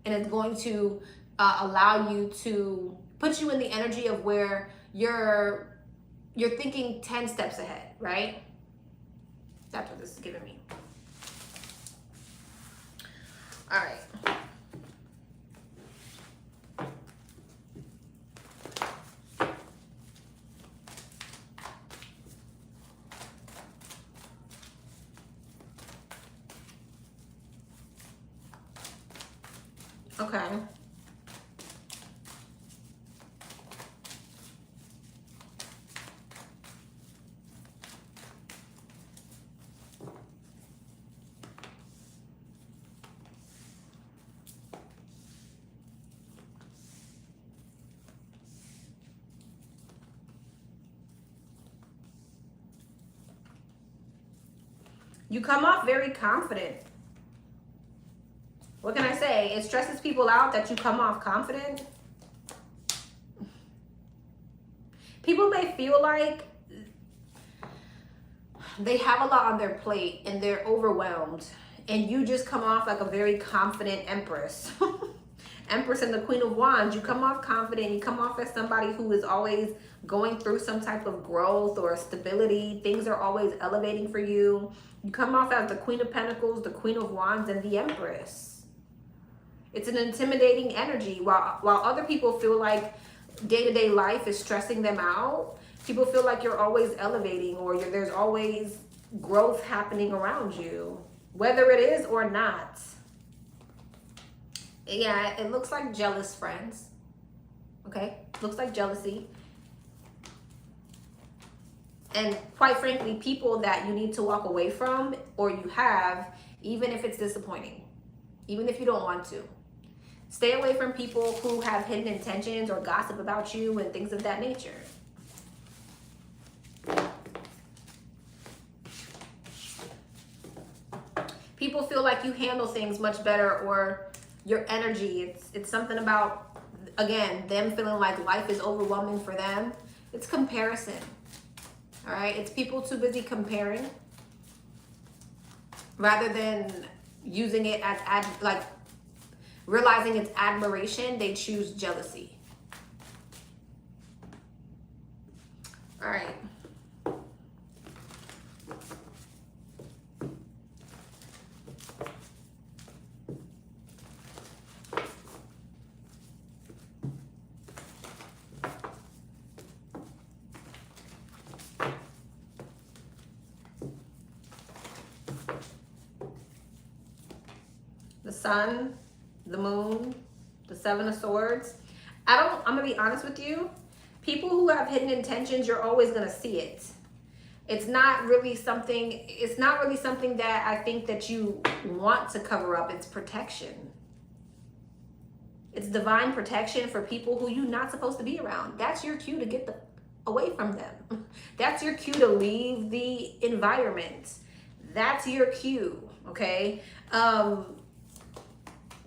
Speaker 1: And it's going to allow you to put you in the energy of where you're thinking 10 steps ahead, right? That's what this is giving me. All right. Okay. You come off very confident. What can I say? It stresses people out that you come off confident. People may feel like they have a lot on their plate and they're overwhelmed, and you just come off like a very confident Empress. Empress and the Queen of Wands, you come off confident. You come off as somebody who is always going through some type of growth or stability. Things are always elevating for you. You come off as the Queen of Pentacles, the Queen of Wands, and the Empress. It's an intimidating energy. While other people feel like day-to-day life is stressing them out, people feel like you're always elevating, or there's always growth happening around you, whether it is or not. Yeah, it looks like jealous friends. Okay, looks like jealousy. And quite frankly, people that you need to walk away from, or you have, even if it's disappointing, even if you don't want to. Stay away from people who have hidden intentions or gossip about you and things of that nature. People feel like you handle things much better, or your energy. It's something about, again, them feeling like life is overwhelming for them. It's comparison. All right? It's people too busy comparing rather than using it as realizing it's admiration. They choose jealousy. All right. the sun, the moon, the Seven of Swords. I'm gonna be honest with you. People who have hidden intentions, you're always gonna see it. It's not really something that I think that you want to cover up. It's protection. It's divine protection for people who you're not supposed to be around. That's your cue to get away from them. That's your cue to leave the environment. That's your cue, okay?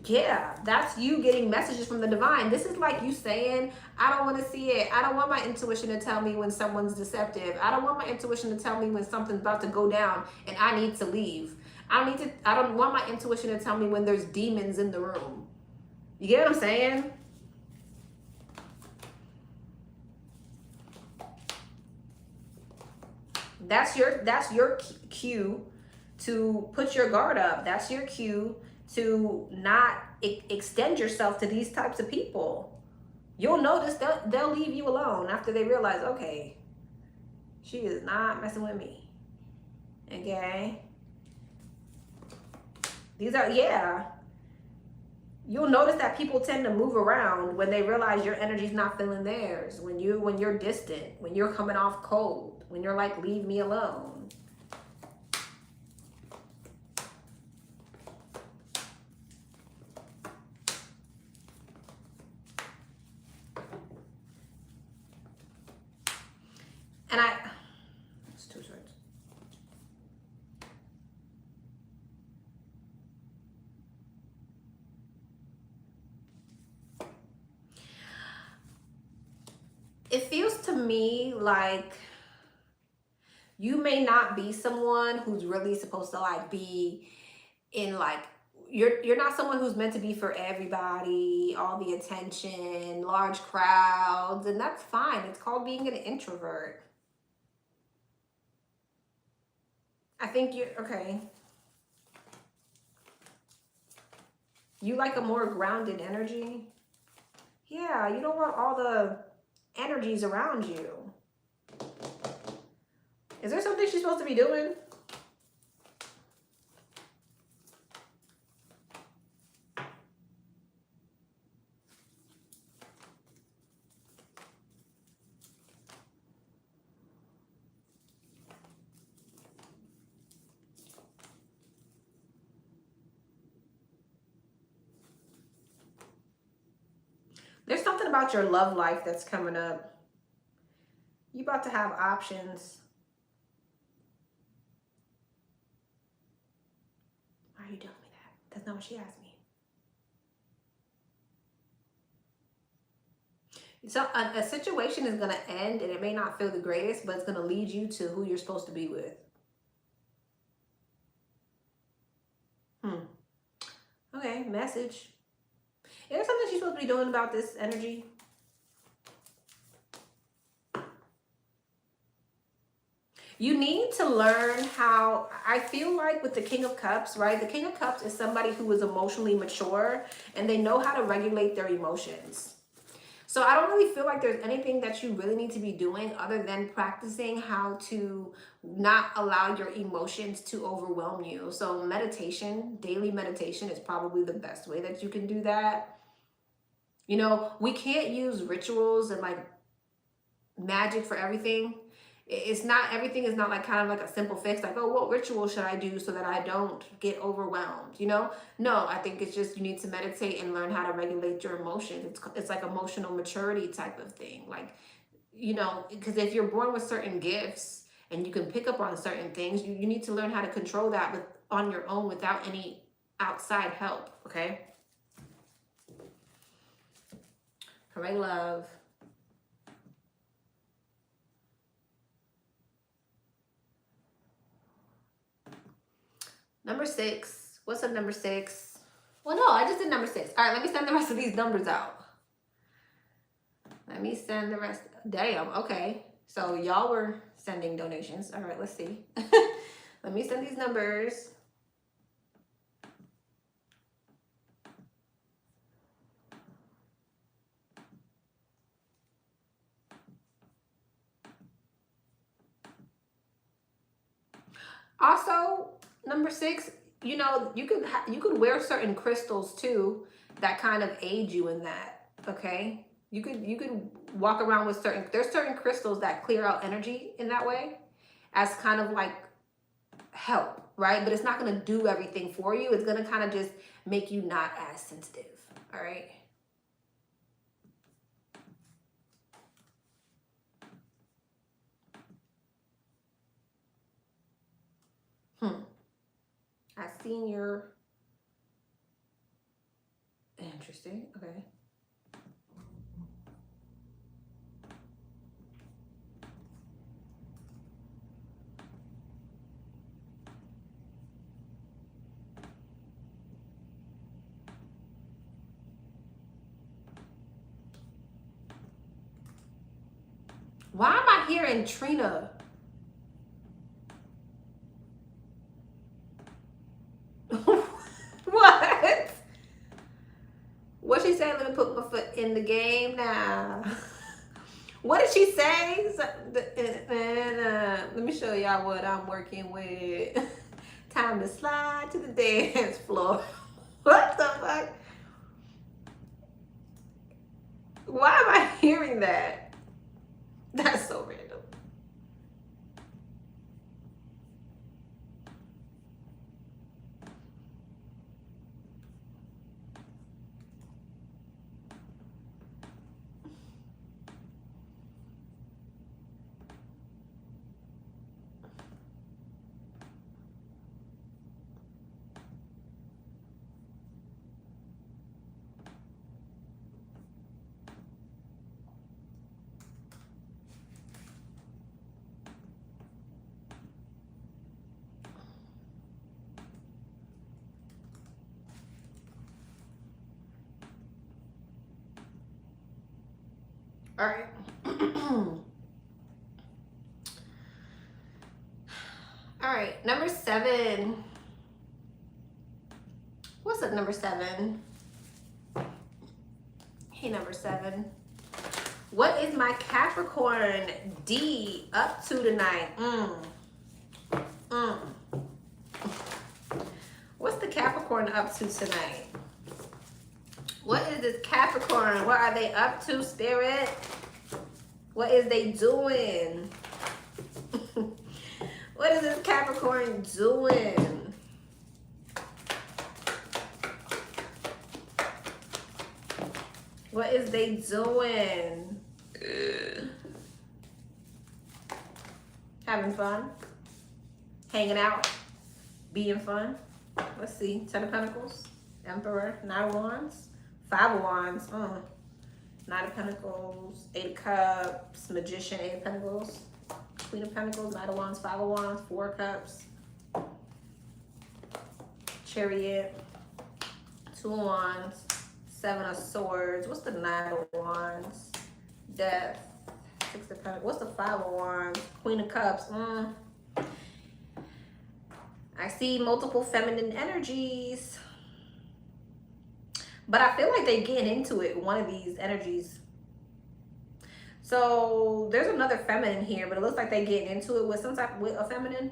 Speaker 1: Yeah, that's you getting messages from the divine. This is like you saying, I don't want to see it. I don't want my intuition to tell me when someone's deceptive. I don't want my intuition to tell me when something's about to go down and I need to leave. I don't want my intuition to tell me when there's demons in the room. You get what I'm saying? That's your cue to put your guard up. That's your cue to not extend yourself to these types of people. You'll notice they'll leave you alone after they realize, okay, she is not messing with me. Okay? These are, yeah. You'll notice that people tend to move around when they realize your energy's not feeling theirs. When you're distant, when you're coming off cold, when you're like, leave me alone. And it's two swords. It feels to me like you may not be someone who's really supposed to like be in like, you're not someone who's meant to be for everybody, all the attention, large crowds, and that's fine. It's called being an introvert. I think you're, okay. You like a more grounded energy? Yeah, you don't want all the energies around you. Is there something she's supposed to be doing? There's something about your love life that's coming up. You about to have options. Why are you telling me that? That's not what she asked me. So a situation is going to end and it may not feel the greatest, but it's going to lead you to who you're supposed to be with. Okay, message. Is there something she's supposed to be doing about this energy? You need to learn how, I feel like with the King of Cups, right? The King of Cups is somebody who is emotionally mature and they know how to regulate their emotions. So I don't really feel like there's anything that you really need to be doing other than practicing how to not allow your emotions to overwhelm you. So meditation, daily meditation is probably the best way that you can do that. You know, we can't use rituals and like magic for everything. It's not, everything is not like kind of like a simple fix, like, oh, what ritual should I do so that I don't get overwhelmed, you know? No, I think it's just you need to meditate and learn how to regulate your emotions. It's like emotional maturity type of thing. Like, you know, because if you're born with certain gifts and you can pick up on certain things, you need to learn how to control that on your own without any outside help, okay? Hooray, love. Number 6. What's up, number 6? Well, no, I just did number 6. All right, let me send the rest of these numbers out. Let me send the rest. Damn, okay. So y'all were sending donations. All right, let's see. Let me send these numbers. Also, number 6, you know, you could wear certain crystals too that kind of aid you in that. Okay, you could walk around with there's certain crystals that clear out energy in that way, as kind of like help, right? But it's not going to do everything for you. It's going to kind of just make you not as sensitive. All right. I've seen your... Interesting. Okay. Why am I hearing Trina? What? What she saying? Let me put my foot in the game now. What did she say? Let me show y'all what I'm working with. Time to slide to the dance floor. What the fuck? Why am I hearing that? That's so random. All right. All right, number 7. What's up, number 7? Hey, number 7. What is my Capricorn D up to tonight? What's the Capricorn up to tonight? What is this Capricorn? What are they up to, Spirit? What is they doing? What is this Capricorn doing? What is they doing? Having fun? Hanging out? Being fun? Let's see. 10 of Pentacles. Emperor. Knight of Wands. 5 of Wands. Knight of Pentacles. 8 of Cups. Magician. 8 of Pentacles. Queen of Pentacles. Knight of Wands. 5 of Wands. 4 of Cups. Chariot. 2 of Wands. 7 of Swords. What's the 9 of Wands? Death. 6 of Pentacles. What's the 5 of Wands? Queen of Cups. I see multiple feminine energies. But I feel like they get into it, one of these energies. So there's another feminine here, but it looks like they get into it with some type with a feminine.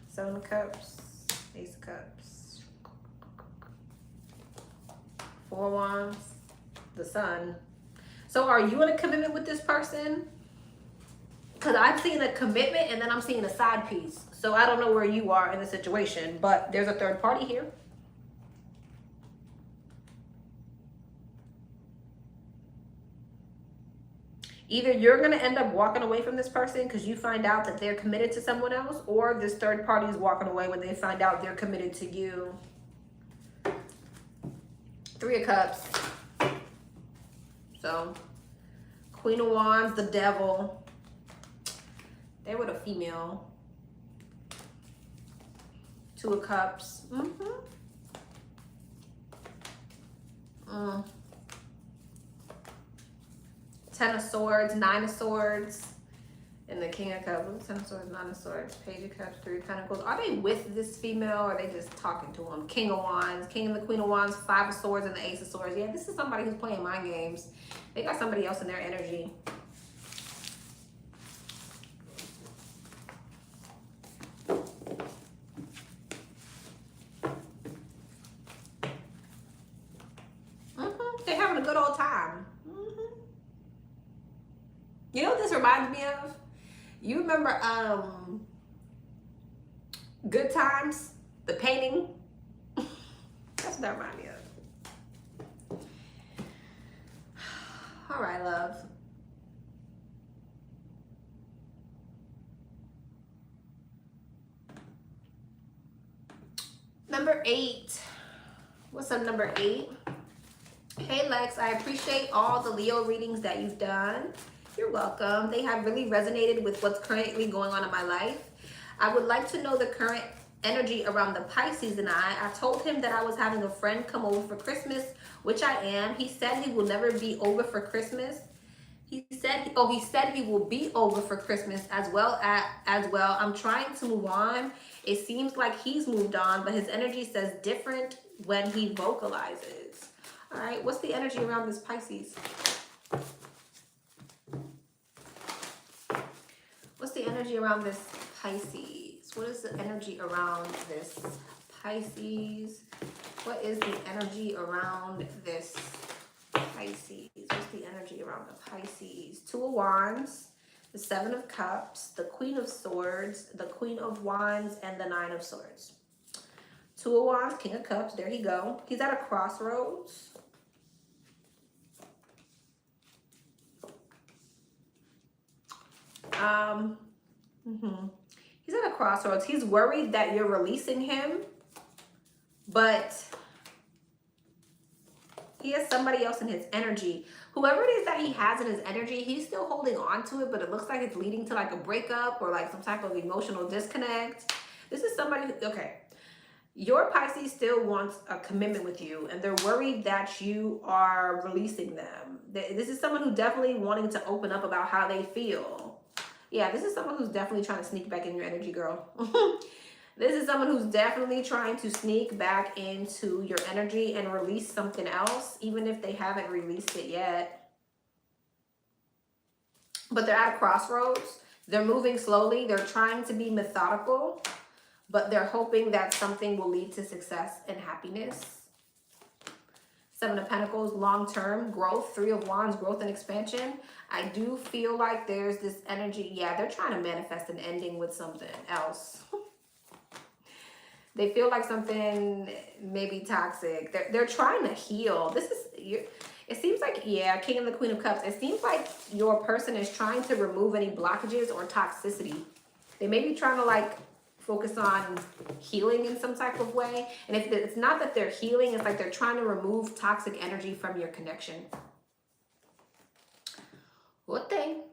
Speaker 1: Seven of Cups, Ace of Cups, 4 Wands, the Sun. So are you in a commitment with this person? Because I'm seeing a commitment and then I'm seeing a side piece. So I don't know where you are in the situation, but there's a third party here. Either you're going to end up walking away from this person because you find out that they're committed to someone else, or this third party is walking away when they find out they're committed to you. 3 of Cups. So, Queen of Wands, the Devil. They were the female. 2 of Cups. 10 of Swords, 9 of Swords. And the King of Cups, Ten of Swords, Nine of Swords, Page of Cups, Three of Pentacles. Are they with this female or are they just talking to him? King of Wands, King and the Queen of Wands, Five of Swords, and the Ace of Swords. Yeah, this is somebody who's playing mind games. They got somebody else in their energy. They're having a good old time. You know what this reminds me of? You remember Good Times, the painting? That's what that reminds me of. All right, love. Number 8. What's up, number 8? Hey, Lex, I appreciate all the Leo readings that you've done. You're welcome. They have really resonated with what's currently going on in my life. I would like to know the current energy around the Pisces and I told him that I was having a friend come over for Christmas, which I am. He said he will never be over for Christmas. He said he will be over for Christmas as well. I'm trying to move on. It seems like he's moved on, but his energy says different when he vocalizes. All right, what's the energy around this Pisces? What's the energy around this Pisces? What is the energy around this Pisces? What is the energy around this Pisces? What's the energy around the Pisces? Two of Wands, the Seven of Cups, the Queen of Swords, the Queen of Wands, and the Nine of Swords. Two of Wands, King of Cups, there you go. He's at a crossroads. He's at a crossroads. He's worried that you're releasing him, but he has somebody else in his energy. Whoever it is that he has in his energy, he's still holding on to it, but it looks like it's leading to like a breakup or like some type of emotional disconnect. This is somebody who, okay, your Pisces still wants a commitment with you, and they're worried that you are releasing them. This is someone who's definitely wanting to open up about how they feel. Yeah, this is someone who's definitely trying to sneak back in your energy, girl. This is someone who's definitely trying to sneak back into your energy and release something else, even if they haven't released it yet. But they're at a crossroads. They're moving slowly. They're trying to be methodical, but they're hoping that something will lead to success and happiness. Seven of Pentacles, long-term growth. Three of Wands, growth and expansion. I do feel like there's this energy. Yeah, they're trying to manifest an ending with something else. They feel like something maybe toxic. They're trying to heal. It seems like, yeah, King and the Queen of Cups. It seems like your person is trying to remove any blockages or toxicity. They may be trying to like focus on healing in some type of way. And if it's not that they're healing, it's like they're trying to remove toxic energy from your connection. What thing?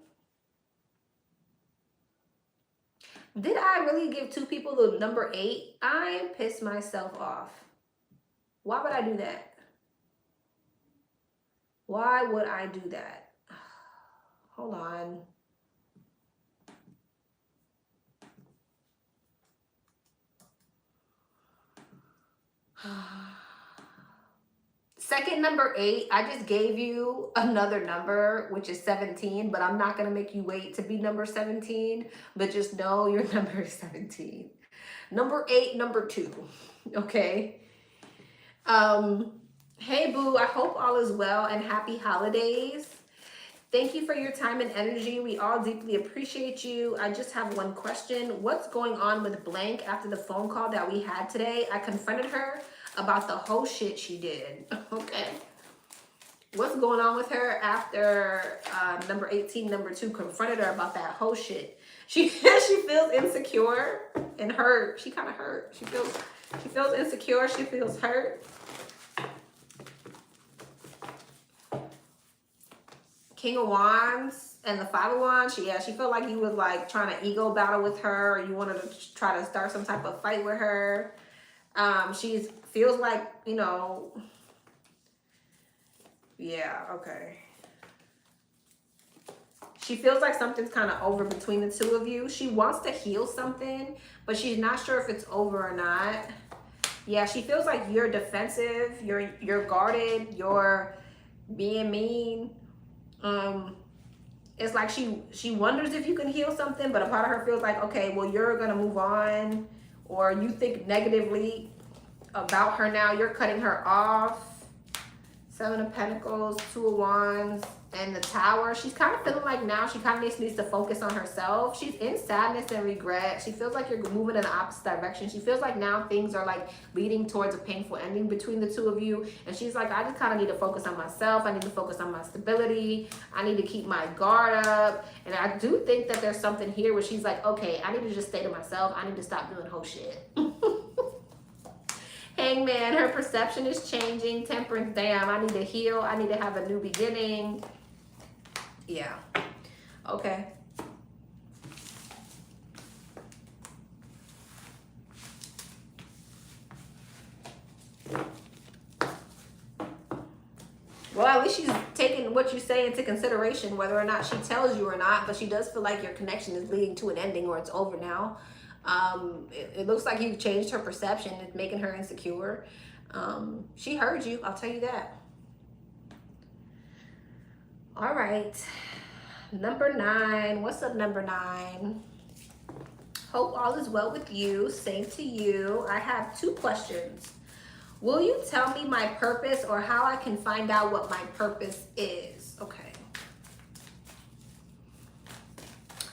Speaker 1: Did I really give two people the number 8? I pissed myself off. Why would I do that? Why would I do that? Hold on. Second number 8, I just gave you another number, which is 17, but I'm not going to make you wait to be number 17, but just know your number is 17. Number 8, number 2, okay? Hey, boo, I hope all is well and happy holidays. Thank you for your time and energy. We all deeply appreciate you. I just have one question. What's going on with blank after the phone call that we had today? I confronted her about the whole shit she did. Okay. What's going on with her after number 18, number 2 confronted her about that whole shit? She feels insecure and hurt. She kind of hurt. She feels insecure. She feels hurt. King of Wands and the Five of Wands. She felt like you was like trying to ego battle with her, or you wanted to try to start some type of fight with her. She feels like, you know, yeah, okay. She feels like something's kind of over between the two of you. She wants to heal something, but she's not sure if it's over or not. Yeah, she feels like you're defensive, you're guarded, you're being mean. It's like she wonders if you can heal something, but a part of her feels like, okay, well, you're gonna move on, or you think negatively about her now. You're cutting her off. 7 of Pentacles, 2 of Wands, and the Tower. She's kind of feeling like now she kind of needs to focus on herself. She's in sadness and regret. She feels like you're moving in the opposite direction. She feels like now things are like leading towards a painful ending between the two of you. And she's like, I just kind of need to focus on myself. I need to focus on my stability. I need to keep my guard up. And I do think that there's something here where she's like, okay, I need to just stay to myself. I need to stop doing whole shit. Hangman, her perception is changing. Temperance, damn, I need to heal. I need to have a new beginning. Yeah. Okay. Well, at least she's taking what you say into consideration, whether or not she tells you or not, but she does feel like your connection is leading to an ending or it's over now. It looks like you've changed her perception. It's making her insecure. She heard you, I'll tell you that. All right. Number 9. What's up, number 9? Hope all is well with you. Same to you. I have 2 questions. Will you tell me my purpose or how I can find out what my purpose is? Okay.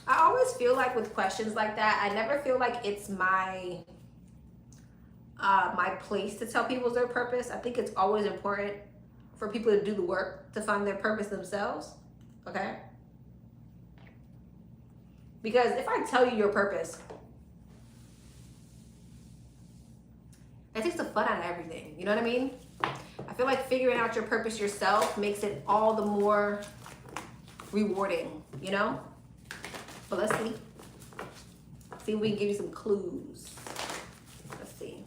Speaker 1: I always feel like with questions like that, I never feel like it's my my place to tell people their purpose. I think it's always important for people to do the work to find their purpose themselves, okay? Because if I tell you your purpose, it takes the fun out of everything, you know what I mean? I feel like figuring out your purpose yourself makes it all the more rewarding, you know? But let's see. See if we can give you some clues. Let's see.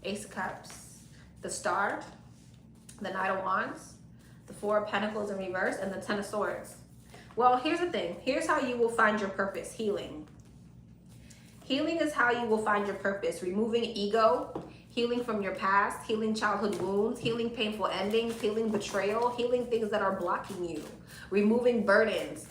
Speaker 1: Ace of Cups, the Star, the Knight of Wands, the 4 of Pentacles in reverse, and the 10 of Swords. Well, here's the thing. Here's how you will find your purpose: healing. Healing is how you will find your purpose. Removing ego, healing from your past, healing childhood wounds, healing painful endings, healing betrayal, healing things that are blocking you, removing burdens,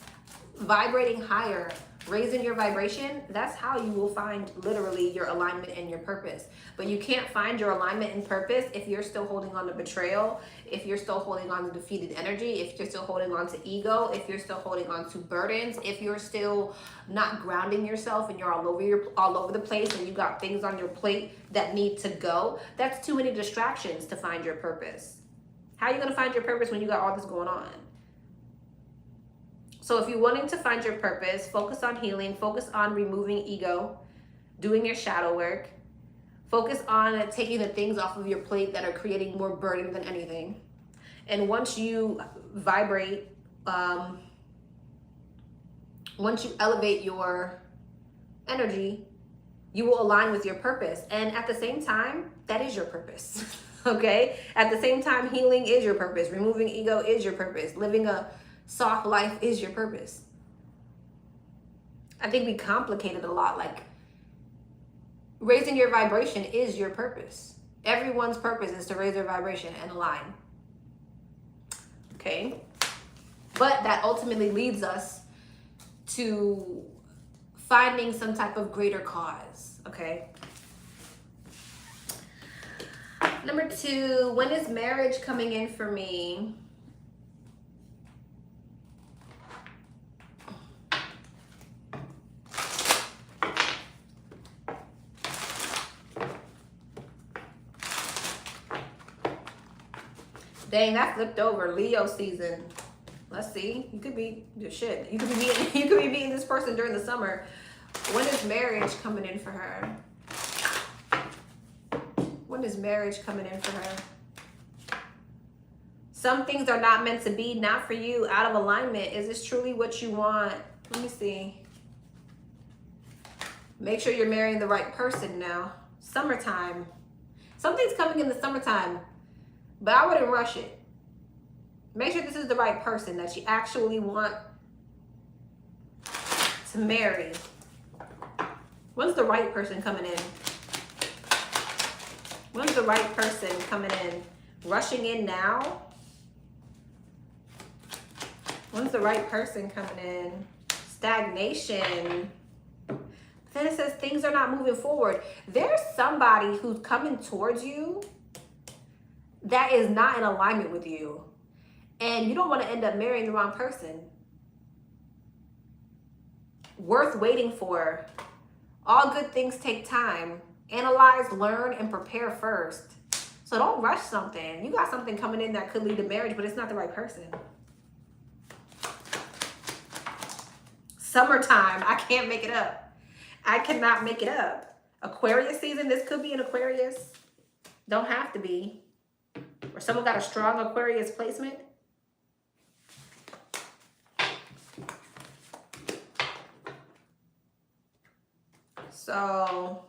Speaker 1: vibrating higher, raising your vibration. That's how you will find literally your alignment and your purpose. But you can't find your alignment and purpose if you're still holding on to betrayal, if you're still holding on to defeated energy, if you're still holding on to ego, if you're still holding on to burdens, if you're still not grounding yourself and you're all over the place and you got things on your plate that need to go. That's too many distractions to find your purpose. How are you going to find your purpose when you got all this going on? So if you're wanting to find your purpose, focus on healing, focus on removing ego, doing your shadow work, focus on taking the things off of your plate that are creating more burden than anything. And once you vibrate, once you elevate your energy, you will align with your purpose. And at the same time, that is your purpose, okay? At the same time, healing is your purpose. Removing ego is your purpose. Living a soft life is your purpose. I think we complicate it a lot. Like, raising your vibration is your purpose. Everyone's purpose is to raise their vibration and align. Okay? But that ultimately leads us to finding some type of greater cause. Okay? Number 2, when is marriage coming in for me? Dang, that flipped over. Leo season. Let's see. You could be shit. You could be meeting this person during the summer. When is marriage coming in for her? When is marriage coming in for her? Some things are not meant to be, not for you, out of alignment. Is this truly what you want? Let me see. Make sure you're marrying the right person now. Summertime. Something's coming in the summertime, but I wouldn't rush it. Make sure this is the right person that you actually want to marry. When's the right person coming in? When's the right person coming in? Rushing in now? When's the right person coming in? Stagnation. Then it says things are not moving forward. There's somebody who's coming towards you that is not in alignment with you. And you don't want to end up marrying the wrong person. Worth waiting for. All good things take time. Analyze, learn, and prepare first. So don't rush something. You got something coming in that could lead to marriage, but it's not the right person. Summertime. I can't make it up. I cannot make it up. Aquarius season. This could be an Aquarius. Don't have to be. Or someone got a strong Aquarius placement. So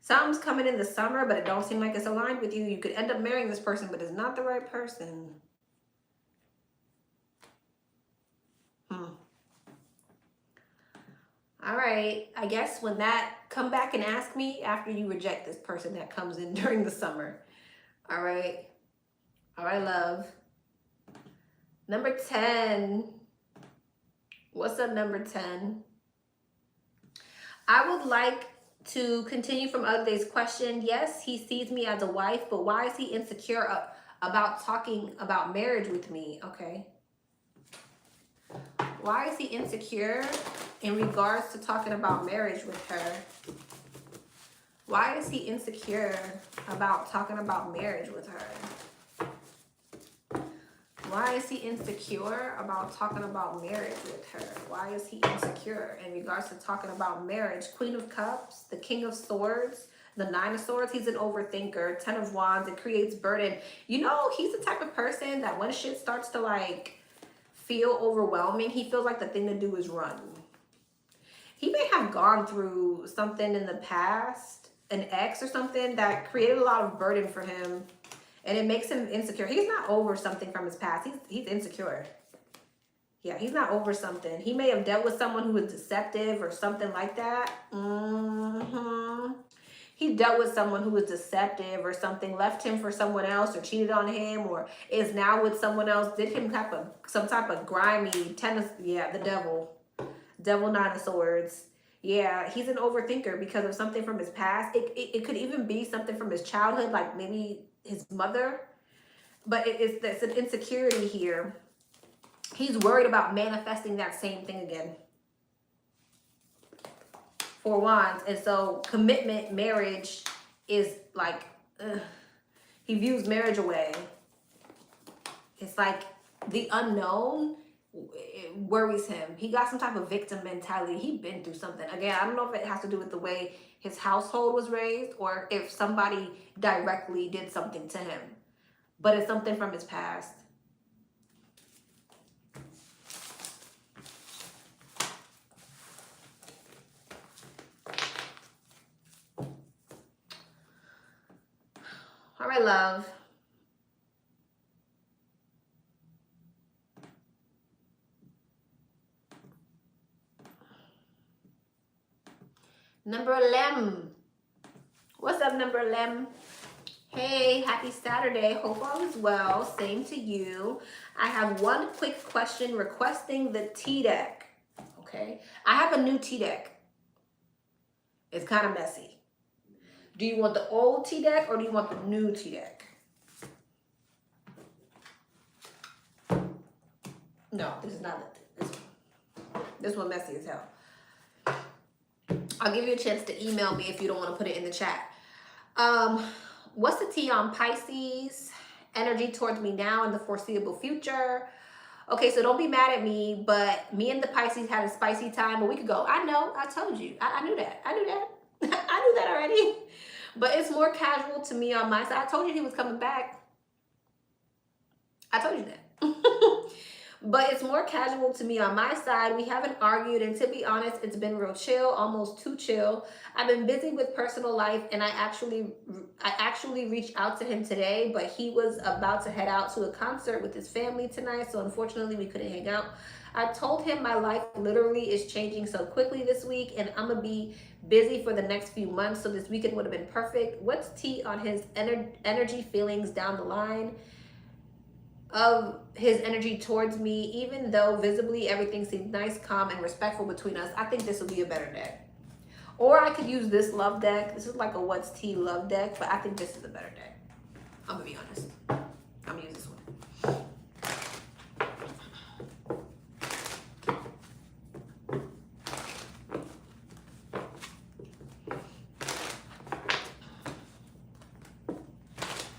Speaker 1: something's coming in the summer, but it don't seem like it's aligned with you. You could end up marrying this person, but it's not the right person. All right. I guess when that, come back and ask me after you reject this person that comes in during the summer. All right. All right, love. Number 10. What's up, number 10? I would like to continue from other day's question. Yes, he sees me as a wife, but why is he insecure about talking about marriage with me? Okay. Why is he insecure in regards to talking about marriage with her? Why is he insecure about talking about marriage with her? Why is he insecure about talking about marriage with her? Why is he insecure in regards to talking about marriage? Queen of Cups, the King of Swords, the Nine of Swords. He's an overthinker. 10 of Wands, it creates burden. You know, he's the type of person that when shit starts to like feel overwhelming, he feels like the thing to do is run. He may have gone through something in the past, an ex or something that created a lot of burden for him. And it makes him insecure. He's not over something from his past. He's insecure. Yeah, he's not over something. He may have dealt with someone who was deceptive or something like that. He dealt with someone who was deceptive or something, left him for someone else or cheated on him or is now with someone else, did him some type of grimy tennis. Yeah, the devil. Devil, Nine of Swords. Yeah, he's an overthinker because of something from his past. It could even be something from his childhood, like maybe his mother, but it's an insecurity here. He's worried about manifesting that same thing again. 4 Wands, and so commitment, marriage is like, he views marriage away. It's like the unknown, it worries him. He got some type of victim mentality. He's been through something. Again, I don't know if it has to do with the way his household was raised or if somebody directly did something to him, but it's something from his past. All right, love. Number 11. What's up, number 11? Hey, happy Saturday. Hope all is well. Same to you. I have one quick question requesting the tea deck. Okay. I have a new tea deck. It's kind of messy. Do you want the old tea deck or do you want the new tea deck? No, this is not this one. This one messy as hell. I'll give you a chance to email me if you don't want to put it in the chat. What's the tea on Pisces? Energy towards me now in the foreseeable future. Okay, so don't be mad at me, but me and the Pisces had a spicy time a week ago. I know, I told you. I knew that. I knew that. I knew that already. But it's more casual to me on my side. I told you he was coming back. I told you that. But it's more casual to me on my side. We haven't argued, and to be honest, it's been real chill, almost too chill. I've been busy with personal life, and I actually reached out to him today, but he was about to head out to a concert with his family tonight, so unfortunately we couldn't hang out. I told him my life literally is changing so quickly this week, and I'm gonna be busy for the next few months, so this weekend would have been perfect. What's tea on his energy feelings down the line of his energy towards me? Even though visibly everything seems nice, calm, and respectful between us, I think this will be a better deck. Or I could use this love deck. This is like a what's tea love deck, but I think this is a better deck. I'm gonna be honest. I'm gonna use this one.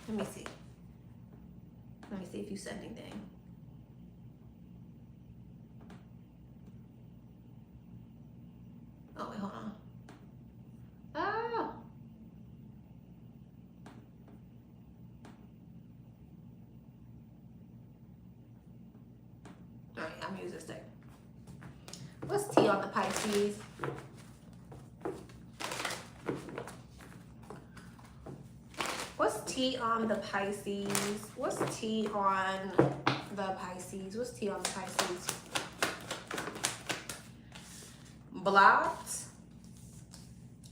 Speaker 1: Let me see. Let me see if you said anything. Oh, wait, hold on. Oh. All right, I'm gonna use this deck. What's tea on the Pisces? What's tea on the Pisces? What's tea on the Pisces? What's tea on the Pisces? Blocked.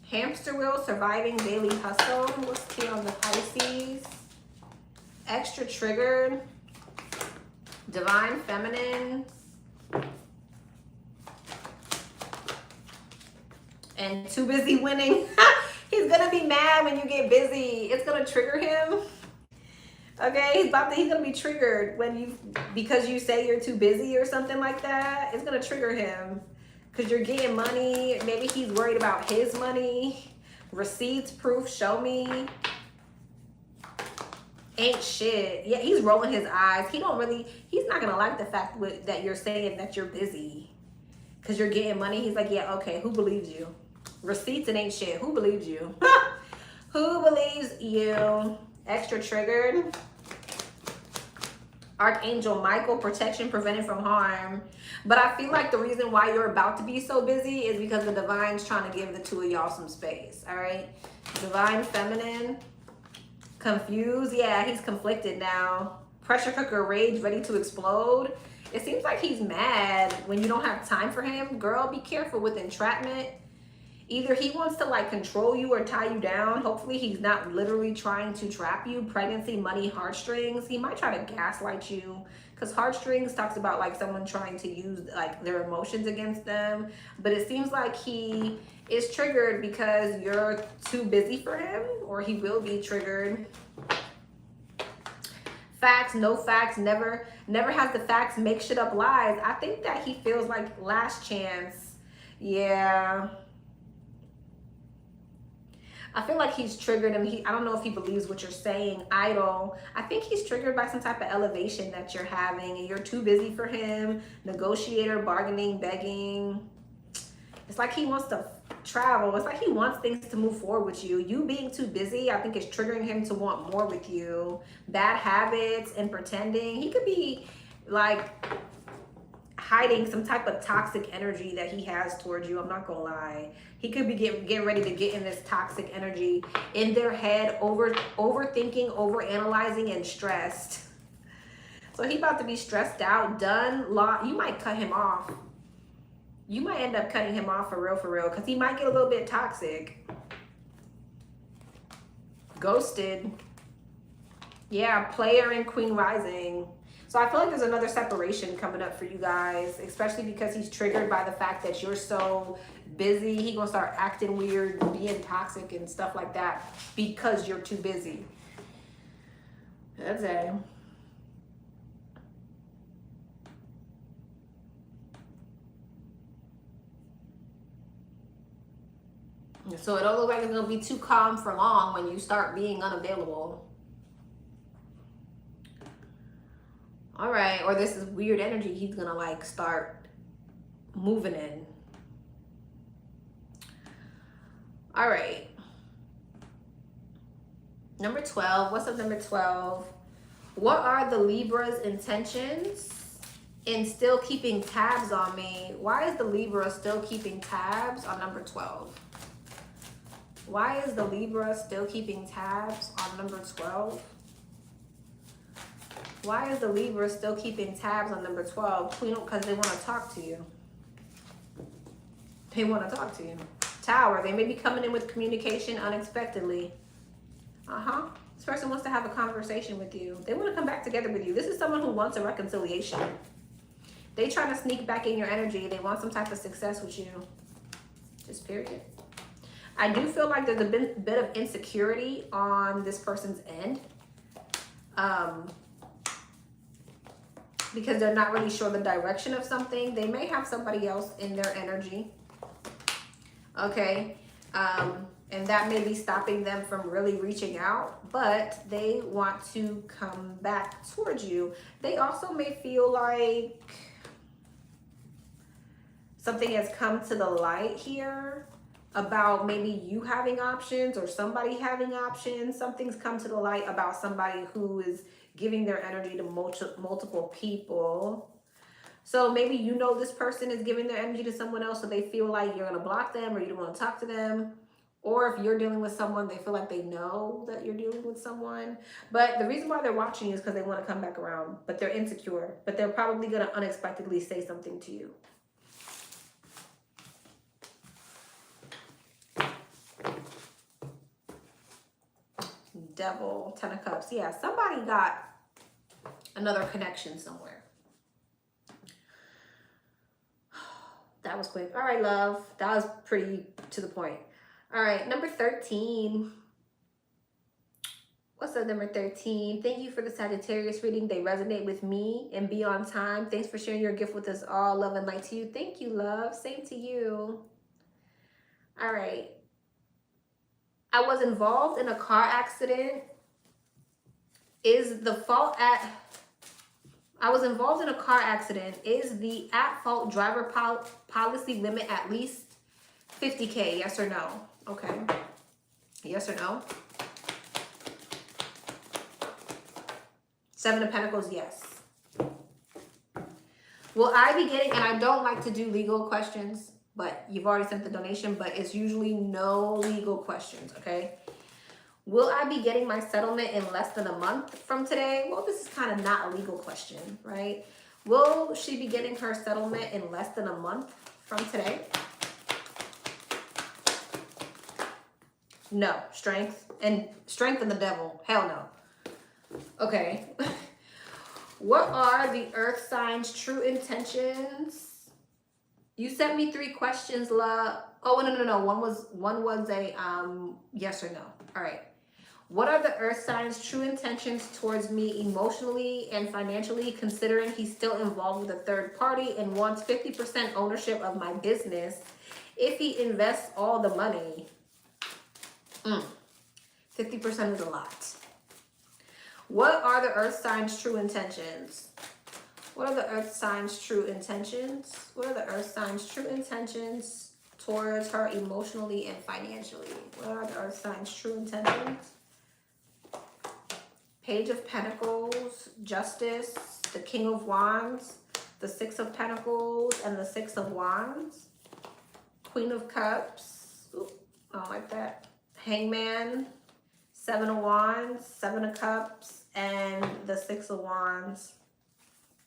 Speaker 1: Hamster wheel, surviving daily hustle. What's tea on the Pisces? Extra triggered. Divine feminine. And too busy winning. He's gonna be mad when you get busy. It's gonna trigger him. Okay, he's gonna be triggered because you say you're too busy or something like that. It's gonna trigger him because you're getting money. Maybe he's worried about his money. Receipts, proof, show me. Ain't shit. Yeah, he's rolling his eyes. He's not gonna like the fact that you're saying that you're busy because you're getting money. He's like, yeah, okay, who believes you? Receipts and ain't shit. Who believes you? Who believes you? Extra triggered. Archangel Michael, protection, prevented from harm. But I feel like the reason why you're about to be so busy is because the divine's trying to give the two of y'all some space. All right. Divine feminine. Confused. Yeah, he's conflicted now. Pressure cooker rage, ready to explode. It seems like he's mad when you don't have time for him. Girl, be careful with entrapment. Either he wants to like control you or tie you down. Hopefully he's not literally trying to trap you. Pregnancy, money, heartstrings. He might try to gaslight you because heartstrings talks about like someone trying to use like their emotions against them. But it seems like he is triggered because you're too busy for him, or he will be triggered. Facts, no facts, never has the facts, make shit up lies. I think that he feels like last chance. Yeah. I feel like he's triggered, and I don't know if he believes what you're saying. Idle. I think he's triggered by some type of elevation that you're having, and you're too busy for him. Negotiator, bargaining, begging. It's like he wants to travel. It's like he wants things to move forward with you. You being too busy, I think, is triggering him to want more with you. Bad habits and pretending. He could be like hiding some type of toxic energy that he has towards you. I'm not gonna lie. He could be getting ready to get in this toxic energy in their head, overthinking, overanalyzing, and stressed. So he about to be stressed out, done. You might cut him off. You might end up cutting him off for real, because he might get a little bit toxic. Ghosted. Yeah, player and queen rising. So I feel like there's another separation coming up for you guys, especially because he's triggered by the fact that you're so busy. He's gonna start acting weird, being toxic and stuff like that because you're too busy. That's it. So it don't look like it's gonna be too calm for long when you start being unavailable. All right, or this is weird energy he's gonna like start moving in. All right. Number 12, what's up number 12? What are the Libra's intentions and still keeping tabs on me. Why is the Libra still keeping tabs on number 12? Why is the Libra still keeping tabs on number 12? Why is the Libra still keeping tabs on number 12? Because they want to talk to you. They want to talk to you. Tower, they may be coming in with communication unexpectedly. This person wants to have a conversation with you. They want to come back together with you. This is someone who wants a reconciliation. They trying to sneak back in your energy. They want some type of success with you. Just period. I do feel like there's a bit of insecurity on this person's end. Because they're not really sure the direction of something. They may have somebody else in their energy. Okay. And that may be stopping them from really reaching out, but they want to come back towards you. They also may feel like something has come to the light here about maybe you having options or somebody having options. Something's come to the light about somebody who is giving their energy to multiple people. So maybe you know this person is giving their energy to someone else, so they feel like you're going to block them or you don't want to talk to them. Or if you're dealing with someone, they feel like they know that you're dealing with someone. But the reason why they're watching you is because they want to come back around. But they're insecure. But they're probably going to unexpectedly say something to you. Devil, 10 of Cups. Yeah, somebody got another connection somewhere. That was quick. All right, love. That was pretty to the point. All right, number 13. What's up, number 13? Thank you for the Sagittarius reading. They resonate with me and be on time. Thanks for sharing your gift with us all. Love and light to you. Thank you, love. Same to you. All right. I was involved in a car accident. Is the fault at... I was involved in a car accident. Is the at-fault driver policy limit at least 50K? Yes or no? Okay. Yes or no? 7 of Pentacles, yes. Will I be getting, and I don't like to do legal questions, but you've already sent the donation, but it's usually no legal questions, okay? Will I be getting my settlement in less than a month from today? Well, this is kind of not a legal question, right? Will she be getting her settlement in less than a month from today? No. Strength and the devil. Hell no. Okay. What are the earth signs' true intentions? You sent me 3 questions, love. Oh, no. One was a yes or no. All right. What are the earth signs' true intentions towards me emotionally and financially, considering he's still involved with a third party and wants 50% ownership of my business if he invests all the money? 50% is a lot. What are the earth signs' true intentions? What are the earth signs' true intentions? What are the earth signs' true intentions towards her emotionally and financially? What are the earth signs' true intentions? Page of Pentacles, Justice, the King of Wands, the 6 of Pentacles, and the 6 of Wands. Queen of Cups. Ooh, I don't like that. Hangman, 7 of Wands, 7 of Cups, and the 6 of Wands.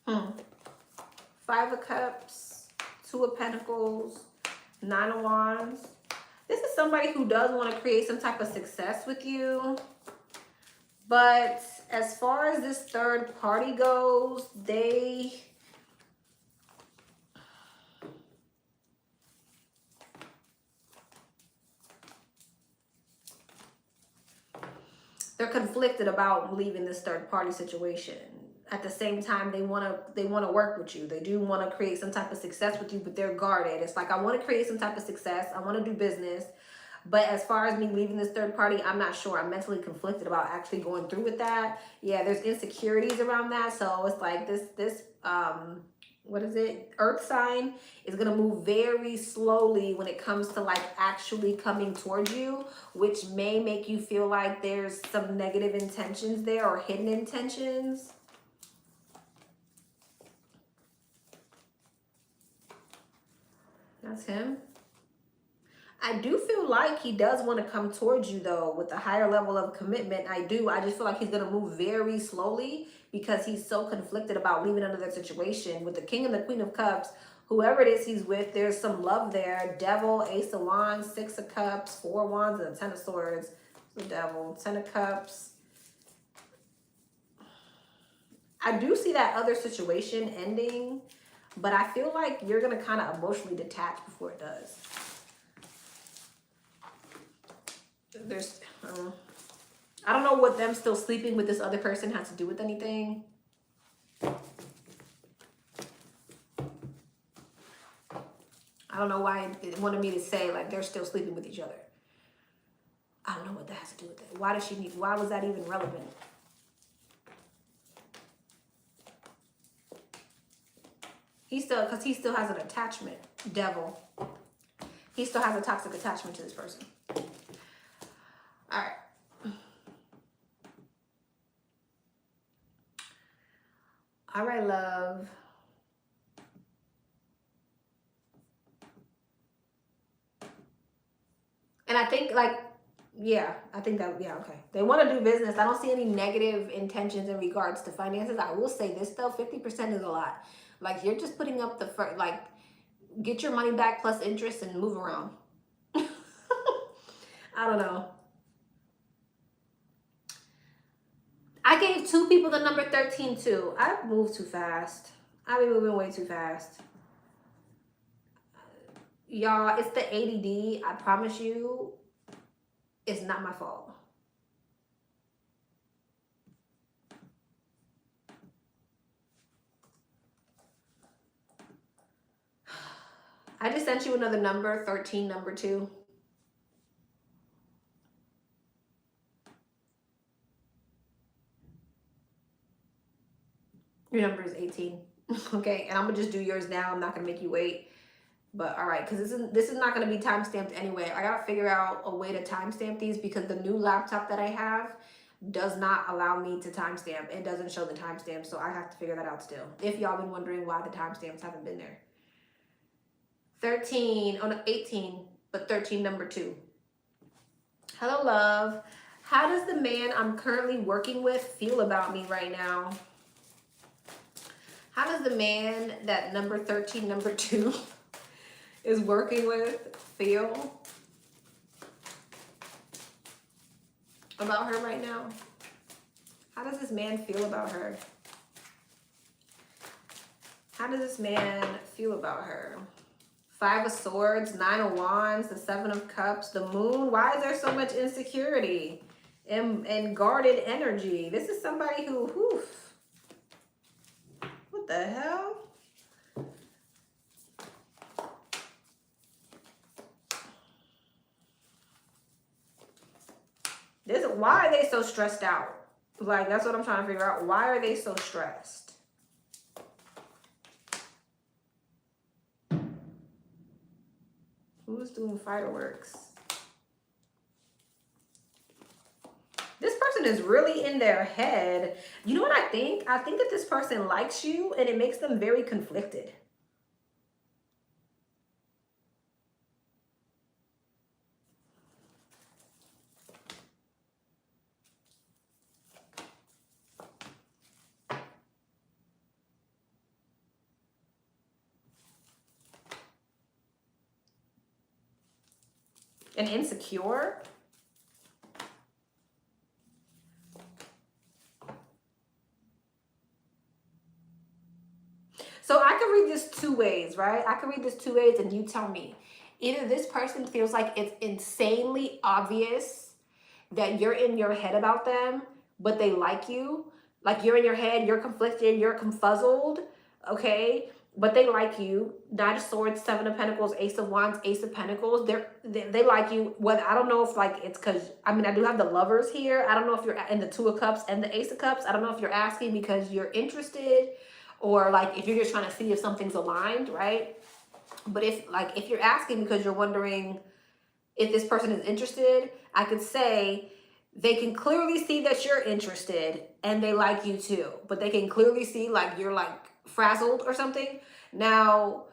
Speaker 1: 5 of Cups, 2 of Pentacles, 9 of Wands. This is somebody who does want to create some type of success with you. But as far as this third party goes, they're conflicted about leaving this third party situation. At the same time, they want to work with you. They do want to create some type of success with you, but they're guarded. It's like, I want to create some type of success. I want to do business. But as far as me leaving this third party, I'm not sure. I'm mentally conflicted about actually going through with that. Yeah, there's insecurities around that. So it's like this what is it? Earth sign is going to move very slowly when it comes to like actually coming towards you, which may make you feel like there's some negative intentions there or hidden intentions. That's him. I do feel like he does want to come towards you though with a higher level of commitment. I do. I just feel like he's going to move very slowly because he's so conflicted about leaving another situation. With the King and the Queen of Cups, whoever it is he's with, there's some love there. Devil, Ace of Wands, Six of Cups, Four of Wands, and Ten of Swords. The Devil, Ten of Cups. I do see that other situation ending, but I feel like you're going to kind of emotionally detach before it does. There's, I don't know what them still sleeping with this other person has to do with anything. I don't know why it wanted me to say like they're still sleeping with each other. I don't know what that has to do with it. Why does she need, why was that even relevant? Because he still has an attachment. Devil. He still has a toxic attachment to this person. All right. All right, love. And I think like, yeah, I think that, yeah, okay. They want to do business. I don't see any negative intentions in regards to finances. I will say this though, 50% is a lot. Like you're just putting up the first, like get your money back plus interest and move around. I don't know. I gave 2 people the number 13 too. I moved too fast. I be moving way too fast. Y'all, it's the ADD. I promise you, it's not my fault. I just sent you another number, 13, number 2. Your number is 18. Okay, and I'm gonna just do yours now. I'm not gonna make you wait. But all right, because this is not gonna be time stamped anyway. I gotta figure out a way to timestamp these because the new laptop that I have does not allow me to timestamp. It doesn't show the timestamp, so I have to figure that out still. If y'all been wondering why the timestamps haven't been there. 13, oh no, 18, but 13, number 2. Hello, love. How does the man I'm currently working with feel about me right now? How does the man that number 13, number 2 is working with feel about her right now? How does this man feel about her? How does this man feel about her? 5 of Swords, 9 of Wands, the 7 of Cups, the Moon. Why is there so much insecurity and guarded energy? This is somebody who, what the hell? Why are they so stressed out? Like, that's what I'm trying to figure out. Why are they so stressed? Who's doing fireworks? This person is really in their head. You know what I think? I think that this person likes you and it makes them very conflicted. And insecure. So I can read this 2 ways, right? I can read this 2 ways and you tell me. Either this person feels like it's insanely obvious that you're in your head about them, but they like you. Like you're in your head, you're conflicted, you're confuzzled, okay? But they like you. 9 of Swords, 7 of Pentacles, Ace of Wands, Ace of Pentacles. They like you. Whether, I don't know if like it's because, I mean, I do have the Lovers here. I don't know if you're in the 2 of Cups and the Ace of Cups. I don't know if you're asking because you're interested or like if you're just trying to see if something's aligned, right? But if you're asking because you're wondering if this person is interested, I could say they can clearly see that you're interested and they like you too. But they can clearly see like you're like frazzled or something. Now,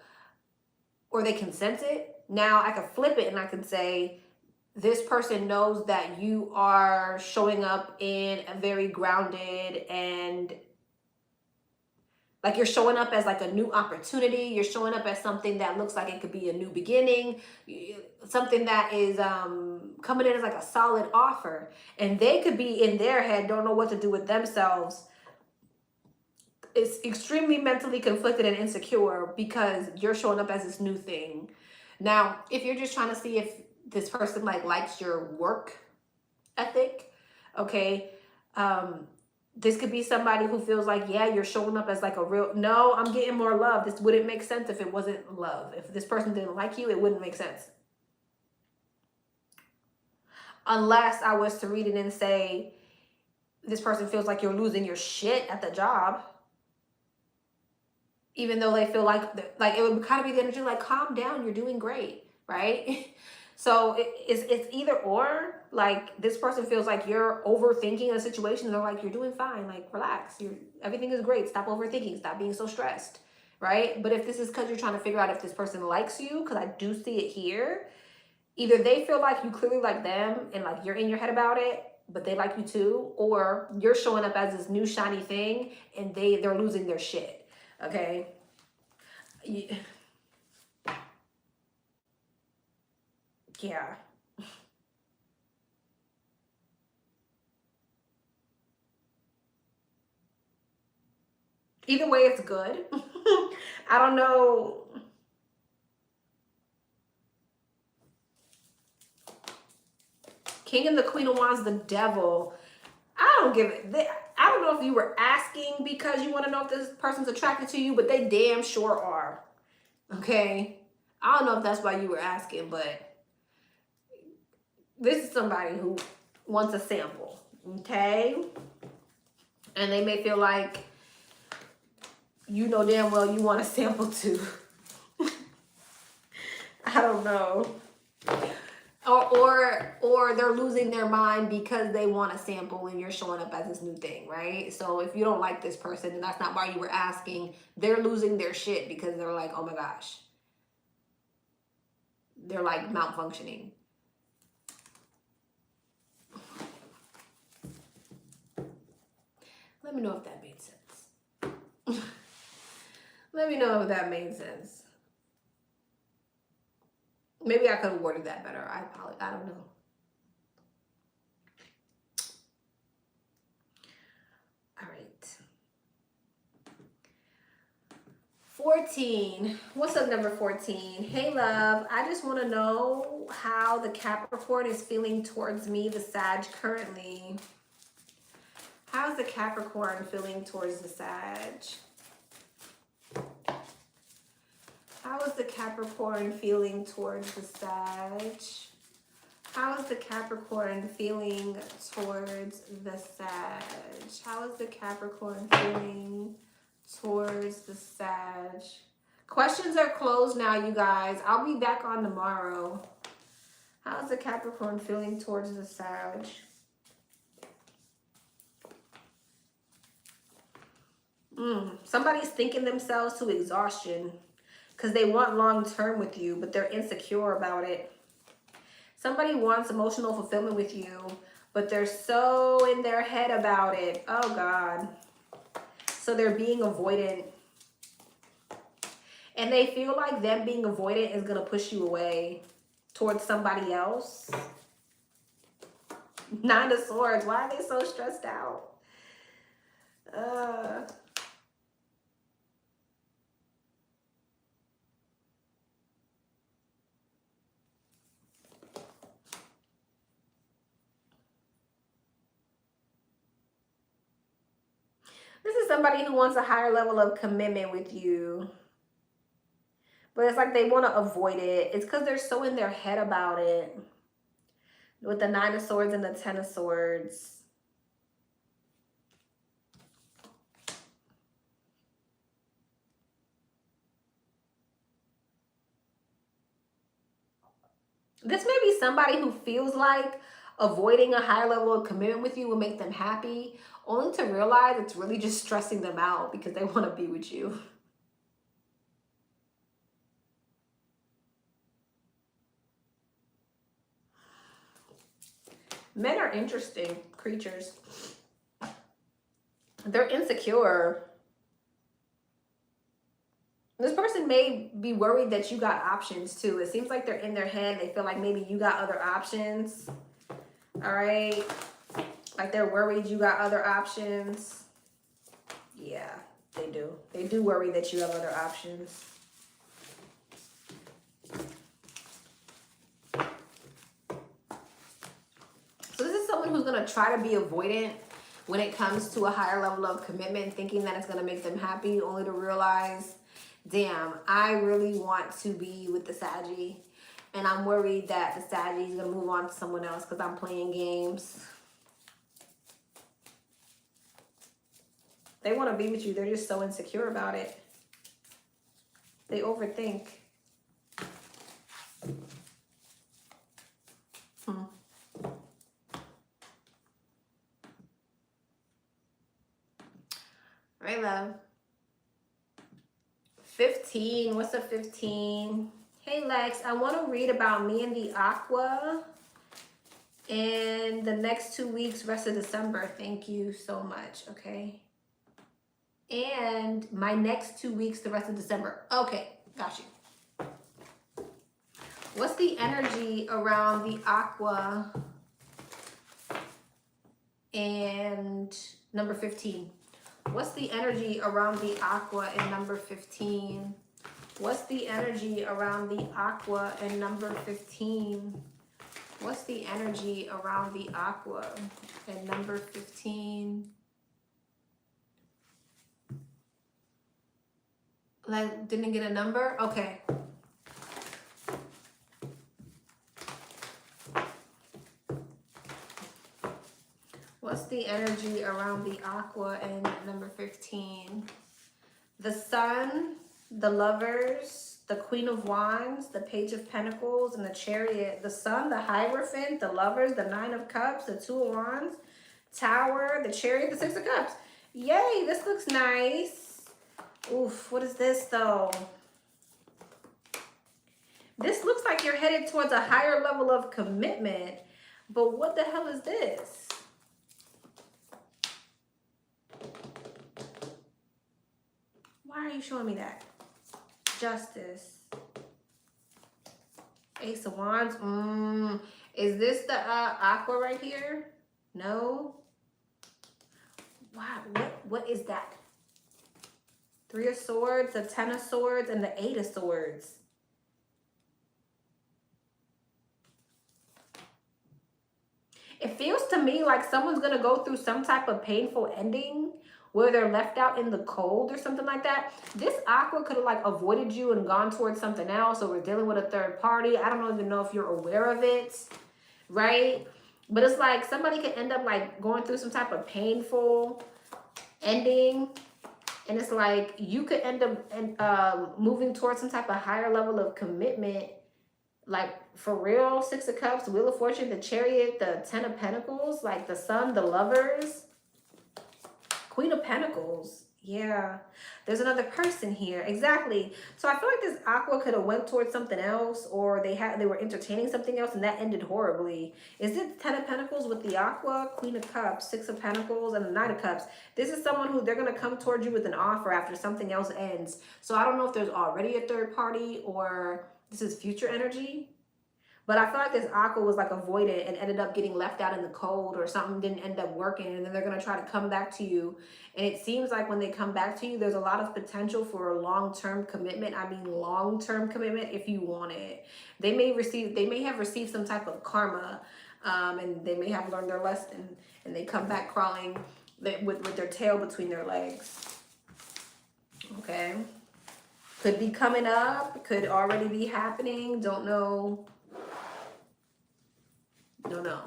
Speaker 1: or they can sense it. Now I can flip it and I can say, this person knows that you are showing up in a very grounded and like you're showing up as like a new opportunity. You're showing up as something that looks like it could be a new beginning, something that is coming in as like a solid offer. And they could be in their head, don't know what to do with themselves. It's extremely mentally conflicted and insecure because you're showing up as this new thing. Now, if you're just trying to see if this person like likes your work ethic, okay, this could be somebody who feels like, yeah, you're showing up as like a real, no, I'm getting more love. This wouldn't make sense if it wasn't love. If this person didn't like you, it wouldn't make sense. Unless I was to read it and say, this person feels like you're losing your shit at the job. Even though they feel like it would kind of be the energy like, calm down, you're doing great, right? So it's either or. Like this person feels like you're overthinking a situation and they're like, you're doing fine, like relax, everything is great, stop overthinking, stop being so stressed, right? But if this is because you're trying to figure out if this person likes you, because I do see it here, either they feel like you clearly like them and like you're in your head about it, but they like you too, or you're showing up as this new shiny thing and they're losing their shit. Okay. Yeah. Either way, it's good. I don't know. King and the Queen of Wands, the Devil. I don't give it. I don't know if you were asking because you want to know if this person's attracted to you, but they damn sure are. Okay? I don't know if that's why you were asking, but this is somebody who wants a sample. Okay? And they may feel like you know damn well you want a sample too. I don't know. Or they're losing their mind because they want a sample and you're showing up as this new thing, right? So if you don't like this person and that's not why you were asking, they're losing their shit because they're like, oh my gosh. They're like malfunctioning. Let me know if that made sense. Let me know if that made sense. Maybe I could have worded that better. I apologize. I don't know. All right. 14. What's up, number 14? Hey, love. I just want to know how the Capricorn is feeling towards me, the Sag, currently. How's the Capricorn feeling towards the Sag? How is the Capricorn feeling towards the Sag? How is the Capricorn feeling towards the Sag? How is the Capricorn feeling towards the Sag? Questions are closed now, you guys. I'll be back on tomorrow. How is the Capricorn feeling towards the Sag? Somebody's thinking themselves to exhaustion because they want long term with you, but they're insecure about it. Somebody wants emotional fulfillment with you, but they're so in their head about it. Oh, God. So they're being avoidant. And they feel like them being avoidant is going to push you away towards somebody else. Nine of Swords. Why are they so stressed out? This is somebody who wants a higher level of commitment with you. But it's like they want to avoid it. It's because they're so in their head about it. With the Nine of Swords and the Ten of Swords. This may be somebody who feels like avoiding a higher level of commitment with you will make them happy, only to realize it's really just stressing them out because they want to be with you. Men are interesting creatures. They're insecure. This person may be worried that you got options too. It seems like they're in their head. They feel like maybe you got other options. All right. Like they're worried you got other options. Yeah, they do. They do worry that you have other options. So this is someone who's going to try to be avoidant when it comes to a higher level of commitment, thinking that it's going to make them happy, only to realize, damn, I really want to be with the Saggy, and I'm worried that the Saggy is going to move on to someone else because I'm playing games. They want to be with you. They're just so insecure about it. They overthink. Right, love. 15. What's a 15? Hey, Lex. I want to read about me and the Aqua in the next 2 weeks, rest of December. Thank you so much. Okay. And my next 2 weeks, the rest of December. Okay. Got you. What's the energy around the Aqua and number 15? What's the energy around the Aqua and number 15? What's the energy around the Aqua and number 15? What's the energy around the Aqua and number 15? Like, didn't get a number? Okay. What's the energy around the Aqua and number 15? The Sun, the Lovers, the Queen of Wands, the Page of Pentacles, and the Chariot. The Sun, the Hierophant, the Lovers, the Nine of Cups, the Two of Wands, Tower, the Chariot, the Six of Cups. Yay, this looks nice. Oof, what is this though? This looks like you're headed towards a higher level of commitment, but what the hell is this? Why are you showing me that? Justice. Ace of Wands. Is this the Aqua right here? No. Wow. What is that? Three of Swords, the Ten of Swords, and the Eight of Swords. It feels to me like someone's going to go through some type of painful ending where they're left out in the cold or something like that. This Aqua could have like avoided you and gone towards something else, or we're dealing with a third party. I don't even know if you're aware of it, right? But it's like somebody could end up like going through some type of painful ending. And it's like you could end up moving towards some type of higher level of commitment. Like for real, Six of Cups, Wheel of Fortune, the Chariot, the Ten of Pentacles, like the Sun, the Lovers. Queen of Pentacles. Yeah. There's another person here. Exactly. So I feel like this Aqua could have went towards something else, or they were entertaining something else and that ended horribly. Is it Ten of Pentacles with the Aqua, Queen of Cups, Six of Pentacles, and the Nine of Cups? This is someone who they're going to come towards you with an offer after something else ends. So I don't know if there's already a third party or this is future energy. But I feel like this Aqua was like avoided and ended up getting left out in the cold, or something didn't end up working, and then they're going to try to come back to you. And it seems like when they come back to you, there's a lot of potential for a long-term commitment. I mean, long-term commitment if you want it. They may have received some type of karma, and they may have learned their lesson, and they come back crawling with their tail between their legs. Okay. Could be coming up, could already be happening, don't know. Don't know.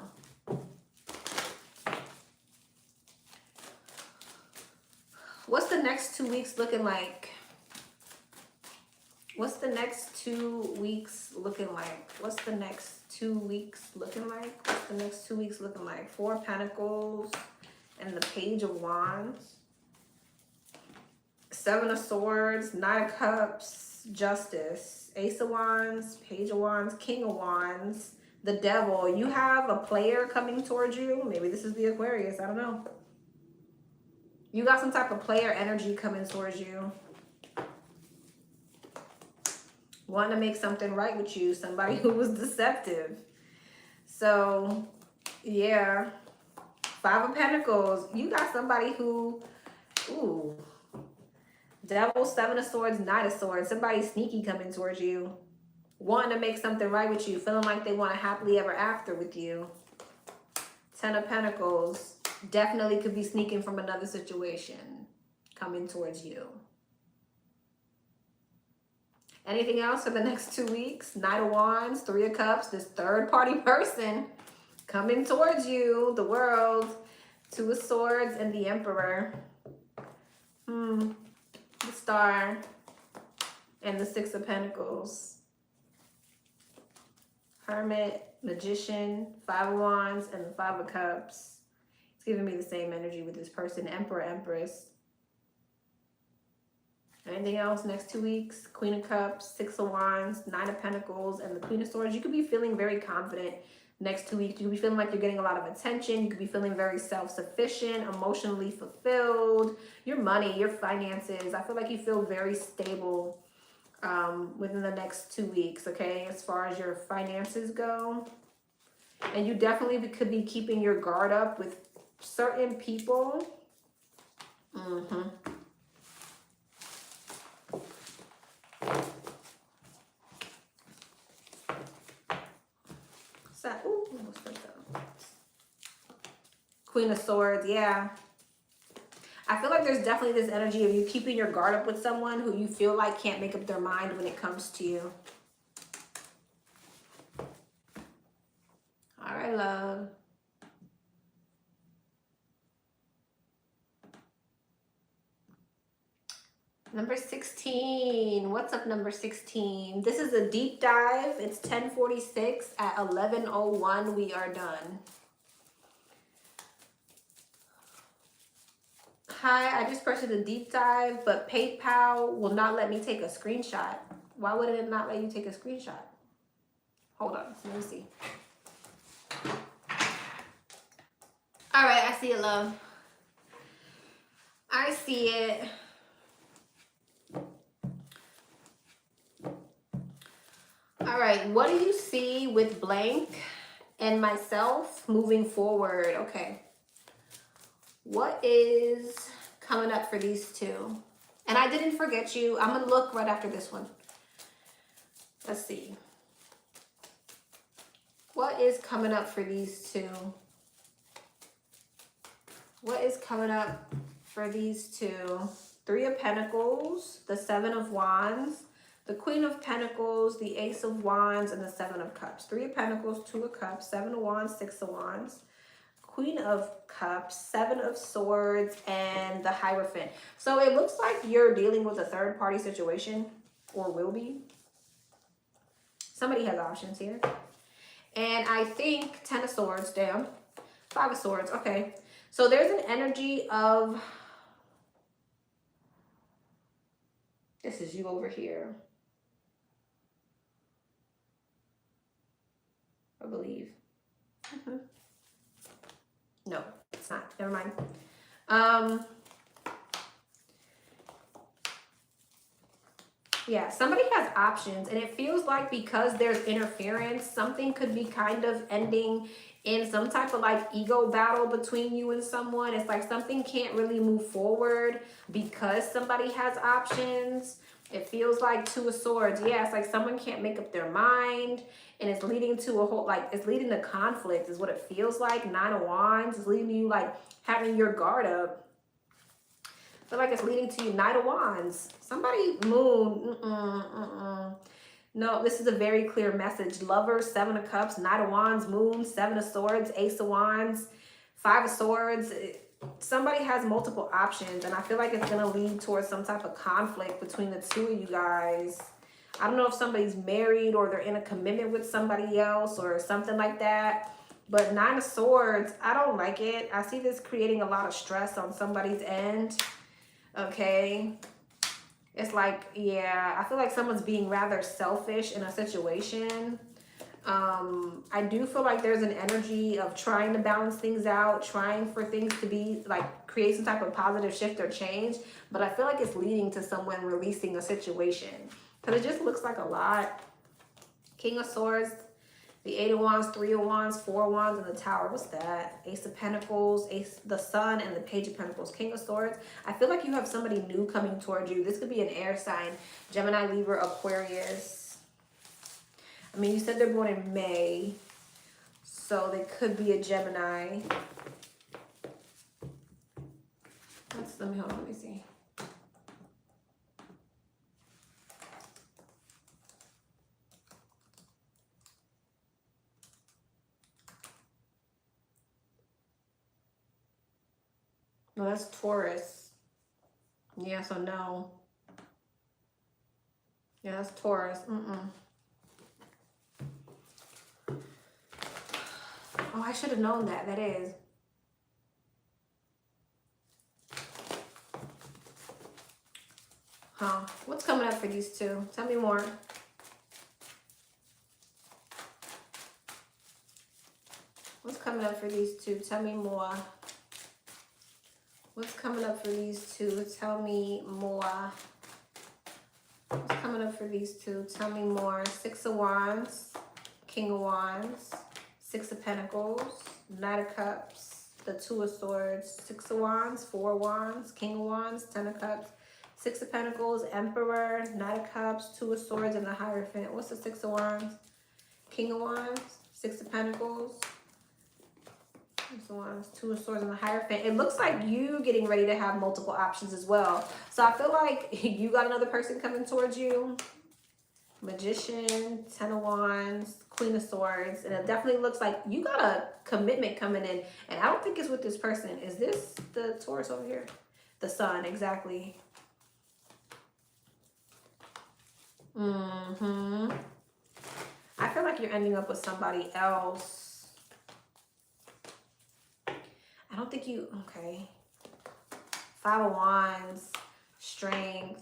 Speaker 1: What's the next 2 weeks looking like? What's the next 2 weeks looking like? What's the next 2 weeks looking like? What's the next 2 weeks looking like? Four of Pentacles and the Page of Wands. Seven of Swords, Nine of Cups, Justice, Ace of Wands, Page of Wands, King of Wands, The Devil. You have a player coming towards you. Maybe this is the Aquarius. I don't know. You got some type of player energy coming towards you. Wanting to make something right with you. Somebody who was deceptive. So, yeah. Five of Pentacles. You got somebody who... Ooh. Devil, Seven of Swords, Knight of Swords. Somebody sneaky coming towards you. Wanting to make something right with you. Feeling like they want a happily ever after with you. Ten of Pentacles. Definitely could be sneaking from another situation. Coming towards you. Anything else for the next 2 weeks? Knight of Wands, Three of Cups. This third party person coming towards you. The World. Two of Swords and the Emperor. The Star. And the Six of Pentacles. Hermit, Magician, Five of Wands, and the Five of Cups. It's giving me the same energy with this person. Emperor, Empress. Anything else next 2 weeks? Queen of Cups, Six of Wands, Nine of Pentacles, and the Queen of Swords. You could be feeling very confident next 2 weeks. You could be feeling like you're getting a lot of attention. You could be feeling very self-sufficient, emotionally fulfilled. Your money, your finances. I feel like you feel very stable within the next 2 weeks, okay, as far as your finances go. And you definitely could be keeping your guard up with certain people. So, ooh, what's that? Queen of Swords, yeah. I feel like there's definitely this energy of you keeping your guard up with someone who you feel like can't make up their mind when it comes to you. All right, love. Number 16. What's up, number 16? This is a deep dive. It's 10:46. At 11:01, we are done. Hi, I just purchased a deep dive, but PayPal will not let me take a screenshot. Why would it not let you take a screenshot? Hold on, let me see. All right, I see it, love. I see it. All right, what do you see with blank and myself moving forward? Okay. What is coming up for these two? And I didn't forget you. I'm going to look right after this one. Let's see. What is coming up for these two? What is coming up for these two? Three of Pentacles, the Seven of Wands, the Queen of Pentacles, the Ace of Wands, and the Seven of Cups. Three of Pentacles, Two of Cups, Seven of Wands, Six of Wands, Queen of Cups, Seven of Swords, and the Hierophant. So it looks like you're dealing with a third-party situation, or will be. Somebody has options here. And I think Ten of Swords, damn. Five of Swords, okay. So there's an energy of... This is you over here. I believe. No, it's not. Never mind. Yeah, somebody has options, and it feels like because there's interference, something could be kind of ending in some type of like ego battle between you and someone. It's like something can't really move forward because somebody has options. It feels like Two of Swords. Yeah, it's like someone can't make up their mind, and it's leading to a whole, like, it's leading to conflict is what it feels like. Nine of Wands is leading to you, like, having your guard up. I feel like it's leading to you. Knight of Wands. Somebody, Moon. No, this is a very clear message. Lovers, Seven of Cups, Knight of Wands, Moon, Seven of Swords, Ace of Wands, Five of Swords. Somebody has multiple options, and I feel like it's going to lead towards some type of conflict between the two of you guys. I don't know if somebody's married or they're in a commitment with somebody else or something like that. But Nine of Swords, I don't like it. I see this creating a lot of stress on somebody's end. Okay. It's like, yeah, I feel like someone's being rather selfish in a situation. I do feel like there's an energy of trying to balance things out, trying for things to be like create some type of positive shift or change. But I feel like it's leading to someone releasing a situation because it just looks like a lot. King of Swords, the Eight of Wands, Three of Wands, Four of Wands, and the Tower. What's that? Ace of Pentacles, the Sun, and the Page of Pentacles. King of Swords. I feel like you have somebody new coming towards you. This could be an air sign. Gemini, Libra, Aquarius. I mean, you said they're born in May, so they could be a Gemini. Let me see. No, that's Taurus. Yeah, so no. Yeah, that's Taurus. Oh, I should have known that. That is. Huh. What's coming up for these two? Tell me more. What's coming up for these two? Tell me more. What's coming up for these two? Tell me more. What's coming up for these two? Tell me more. Six of Wands. King of Wands. Six of Pentacles, Knight of Cups, the Two of Swords, Six of Wands, Four of Wands, King of Wands, Ten of Cups, Six of Pentacles, Emperor, Knight of Cups, Two of Swords, and the Hierophant. What's the Six of Wands? King of Wands, Six of Pentacles, Six of Wands, Two of Swords, and the Hierophant. It looks like you getting ready to have multiple options as well. So I feel like you got another person coming towards you. Magician, Ten of Wands, Queen of Swords, and it definitely looks like you got a commitment coming in, and I don't think it's with this person. Is this the Taurus over here? The Sun, exactly. I feel like you're ending up with somebody else. I don't think you, okay. Five of Wands, Strength.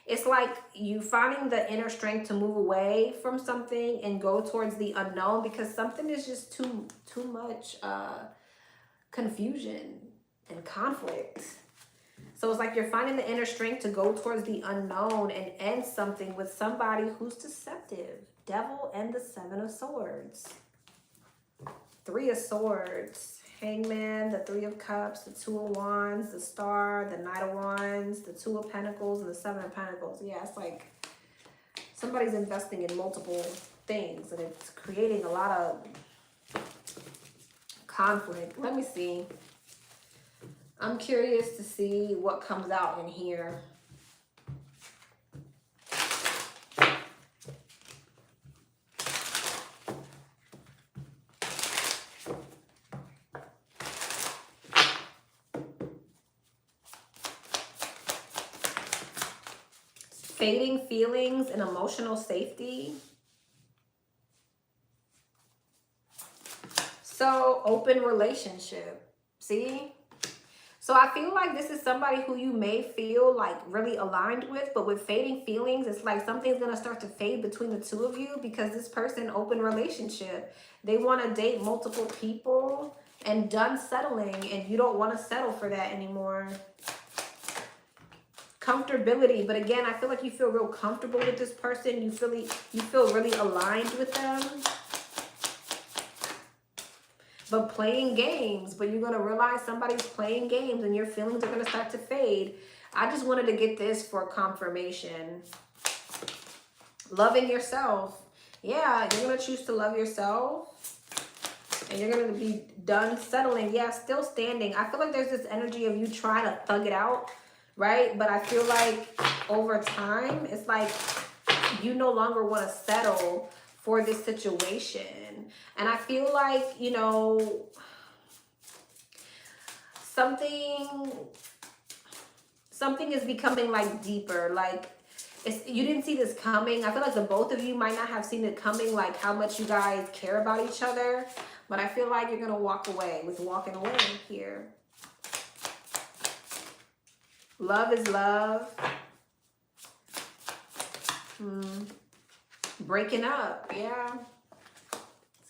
Speaker 1: It's like you finding the inner strength to move away from something and go towards the unknown because something is just too much confusion and conflict. So it's like you're finding the inner strength to go towards the unknown and end something with somebody who's deceptive. Devil and the Seven of Swords. Three of Swords. Hangman, the Three of Cups, the Two of Wands, the Star, the Knight of Wands, the Two of Pentacles, and the Seven of Pentacles. Yeah, it's like somebody's investing in multiple things and it's creating a lot of conflict. Let me see. I'm curious to see what comes out in here. Fading feelings and emotional safety. So, open relationship. See? So I feel like this is somebody who you may feel like really aligned with, but with fading feelings, it's like something's going to start to fade between the two of you because this person, open relationship. They want to date multiple people and done settling, and you don't want to settle for that anymore. Comfortability, but again, I feel like you feel real comfortable with this person. You feel really aligned with them. But playing games, but you're going to realize somebody's playing games and your feelings are going to start to fade. I just wanted to get this for confirmation. Loving yourself. Yeah, you're going to choose to love yourself. And you're going to be done settling. Yeah, still standing. I feel like there's this energy of you trying to thug it out, right? But I feel like over time, it's like you no longer want to settle for this situation. And I feel like, you know, something is becoming like deeper. Like you didn't see this coming. I feel like the both of you might not have seen it coming, like how much you guys care about each other. But I feel like you're going to walk away with walking away here. Love is love. Breaking up, yeah.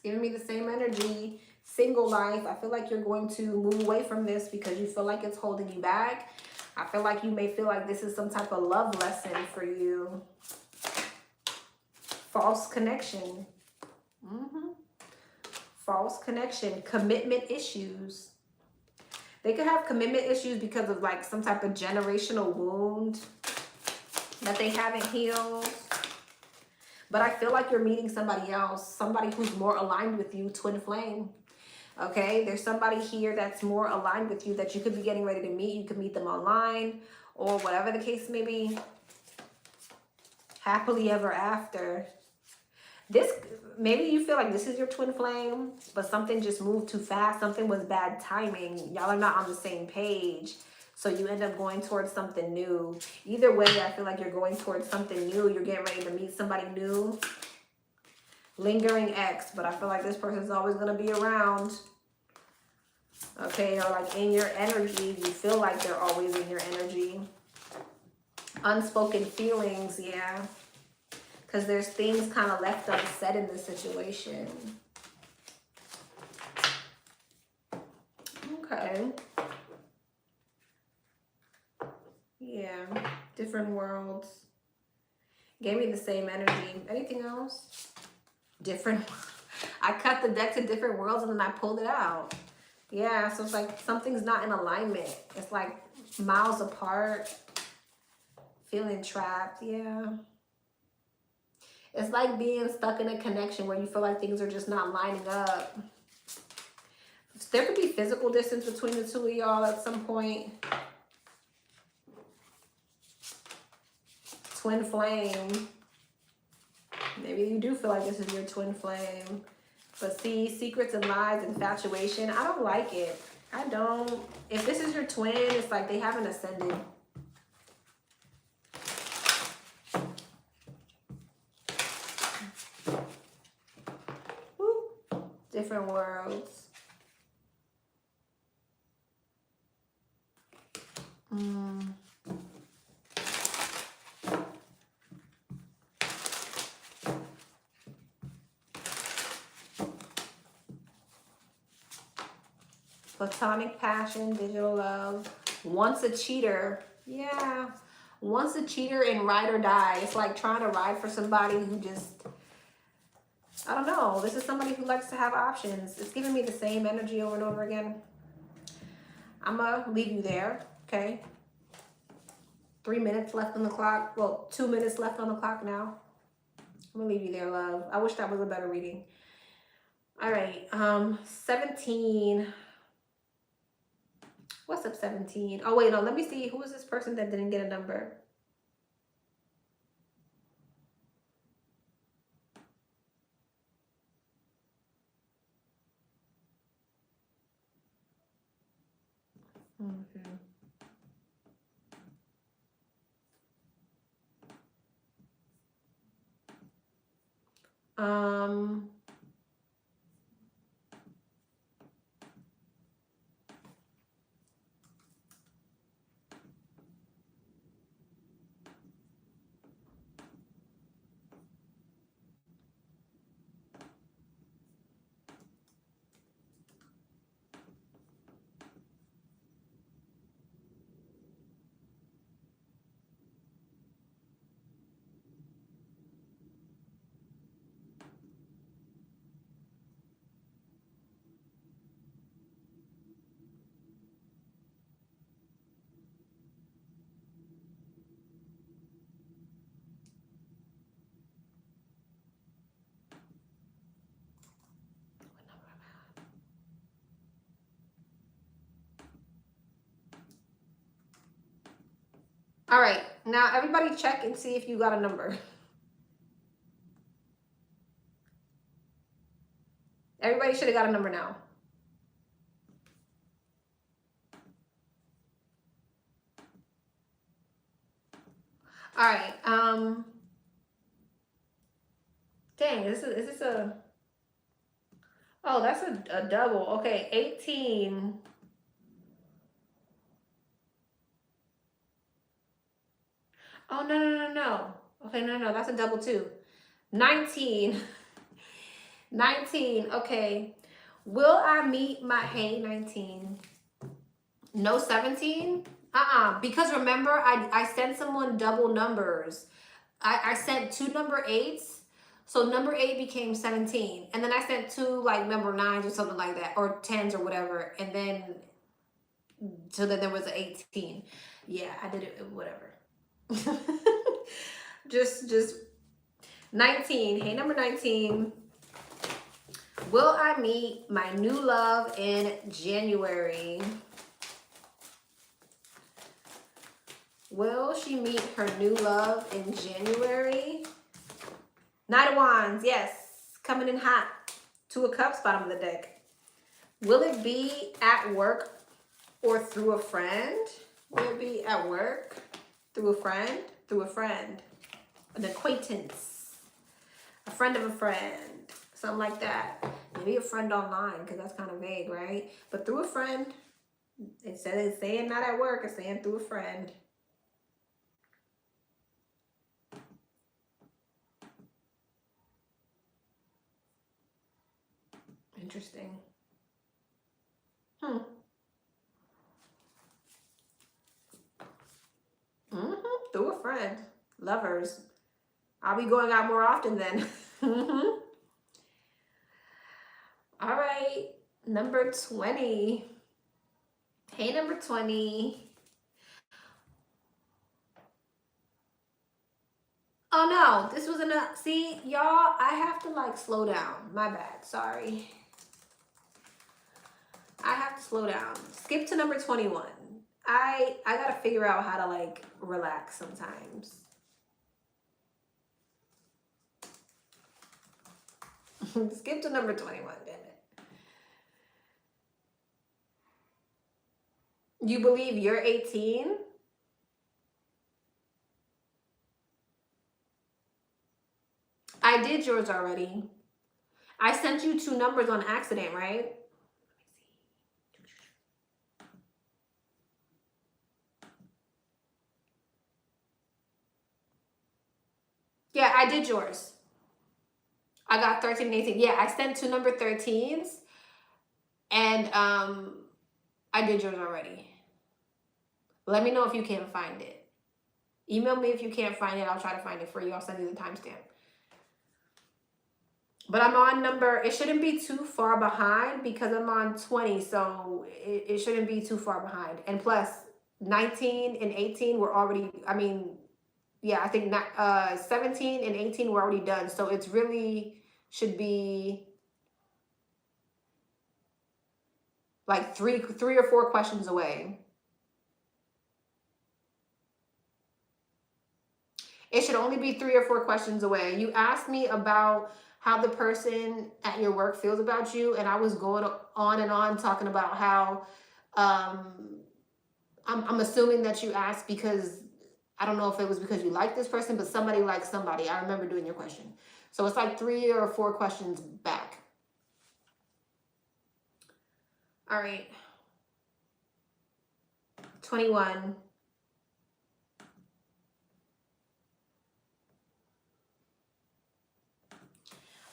Speaker 1: giving me the same energy. Single life. I feel like you're going to move away from this because you feel like it's holding you back. I feel like you may feel like this is some type of love lesson for you. False connection. False connection. Commitment issues. They could have commitment issues because of like some type of generational wound that they haven't healed. But I feel like you're meeting somebody else, somebody who's more aligned with you, twin flame. Okay, there's somebody here that's more aligned with you that you could be getting ready to meet. You could meet them online or whatever the case may be. Happily ever after. This, maybe you feel like this is your twin flame, but something just moved too fast. Something was bad timing. Y'all are not on the same page. So you end up going towards something new. Either way, I feel like you're going towards something new. You're getting ready to meet somebody new. Lingering ex, but I feel like this person's always going to be around. Okay, or like in your energy. You feel like they're always in your energy. Unspoken feelings, yeah. Because there's things kind of left unsaid in this situation. Okay. Yeah, different worlds. Gave me the same energy. Anything else? Different. I cut the deck to different worlds and then I pulled it out. Yeah, so it's like something's not in alignment. It's like miles apart. Feeling trapped, yeah. It's like being stuck in a connection where you feel like things are just not lining up. There could be physical distance between the two of y'all at some point. Twin flame. Maybe you do feel like this is your twin flame. But see, secrets and lies, infatuation. I don't like it. I don't. If this is your twin, it's like they haven't ascended. Woo. Different worlds. Platonic passion, digital love. Once a cheater. Yeah. Once a cheater and ride or die. It's like trying to ride for somebody who just, I don't know. This is somebody who likes to have options. It's giving me the same energy over and over again. I'm going to leave you there. Okay. 3 minutes left on the clock. Well, 2 minutes left on the clock now. I'm going to leave you there, love. I wish that was a better reading. All right. 17. What's up, 17? Oh, wait, no. Let me see. Who is this person that didn't get a number? Okay. All right. Now, everybody check and see if you got a number. Everybody should have got a number now. All right. Dang, is this a... Oh, that's a double. Okay, 18. Oh, no. Okay, no, that's a double too. 19. 19. Okay. Will I meet my, hey, 19. No 17? Because remember, I sent someone double numbers. I sent 2 number 8s. So number 8 became 17. And then I sent 2 like number 9s or something like that. Or 10s or whatever. And then, so then there was an 18. Yeah, I did it, whatever. just 19. Hey, number 19. Will I meet my new love in January? Will she meet her new love in January? Knight of Wands, yes. Coming in hot. 2 of Cups, bottom of the deck. Will it be at work or through a friend? Will it be at work, through a friend? Through a friend. An acquaintance. A friend of a friend. Something like that. Maybe a friend online, because that's kind of vague, right? But through a friend. Instead of saying not at work, it's saying through a friend. Interesting. Through a friend. Lovers. I'll be going out more often then. All right. Number 20. Hey, number 20. Oh no, this was enough. See, y'all, I have to like slow down. My bad. Sorry. I have to slow down. Skip to number 21. I gotta figure out how to like relax sometimes. Skip to number 21, damn it. You believe you're 18? I did yours already. I sent you 2 numbers on accident, right? Yeah, I did yours. I got 13 and 18. Yeah, I sent 2 number 13s. And I did yours already. Let me know if you can't find it. Email me if you can't find it. I'll try to find it for you. I'll send you the timestamp. But I'm on number, it shouldn't be too far behind because I'm on 20. So it shouldn't be too far behind. And plus 19 and 18 were already, I mean, yeah, I think 17 and 18 were already done. So it's really should be like three or 4 questions away. It should only be 3 or 4 questions away. You asked me about how the person at your work feels about you, and I was going on and on talking about how I'm assuming that you asked because I don't know if it was because you like this person, but somebody likes somebody. I remember doing your question. So it's like 3 or 4 questions back. All right. 21.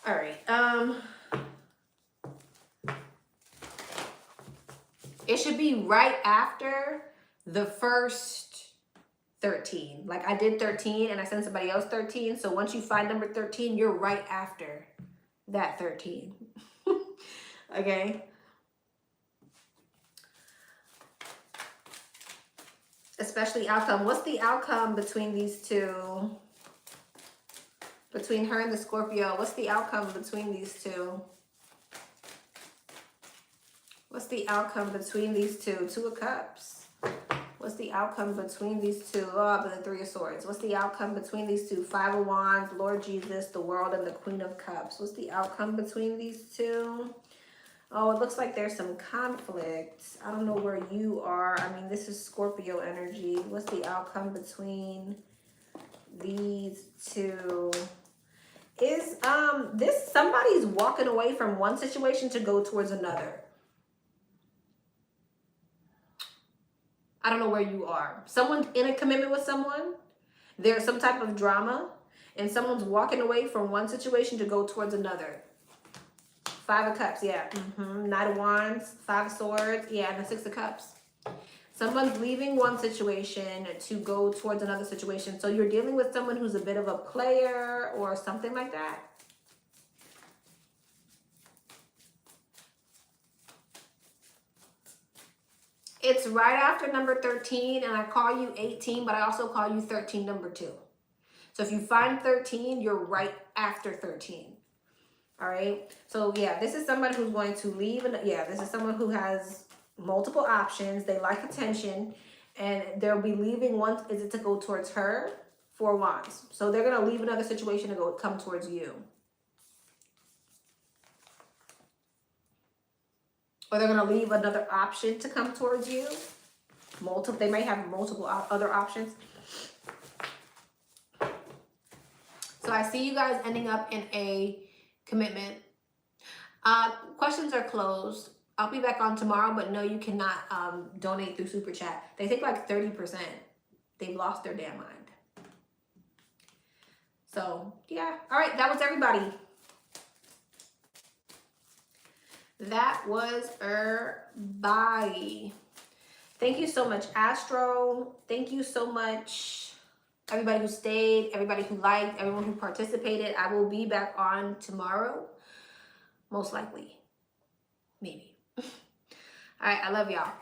Speaker 1: All right. It should be right after the first 13. Like I did 13 and I sent somebody else 13. So once you find number 13, you're right after that 13. Okay. Especially outcome. What's the outcome between these two? Between her and the Scorpio. What's the outcome between these two? What's the outcome between these two? 2 of Cups. What's the outcome between these two? Oh, but the 3 of Swords. What's the outcome between these two? 5 of Wands, Lord Jesus, the World, and the Queen of Cups. What's the outcome between these two? Oh, it looks like there's some conflict. I don't know where you are. I mean, this is Scorpio energy. What's the outcome between these two? Is this somebody's walking away from one situation to go towards another? I don't know where you are. Someone's in a commitment with someone. There's some type of drama. And someone's walking away from one situation to go towards another. Five of Cups, yeah. Knight of Wands, Five of Swords, yeah, and the Six of Cups. Someone's leaving one situation to go towards another situation. So you're dealing with someone who's a bit of a player or something like that. It's right after number 13, and I call you 18, but I also call you 13 number 2. So if you find 13, you're right after 13. All right. So yeah, this is somebody who's going to leave. And yeah, this is someone who has multiple options. They like attention, and they'll be leaving one. Is it to go towards her? Four Wands. So they're going to leave another situation to come towards you. Or they're going to leave another option to come towards you. They may have multiple other options. So I see you guys ending up in a commitment. Questions are closed. I'll be back on tomorrow, but no, you cannot donate through Super Chat. They take like 30%. They've lost their damn mind. So, yeah. All right, that was everybody. That was everybody. Thank you so much, Astro. Thank you so much, everybody who stayed, everybody who liked, everyone who participated. I will be back on tomorrow. Most likely. Maybe. All right, I love y'all.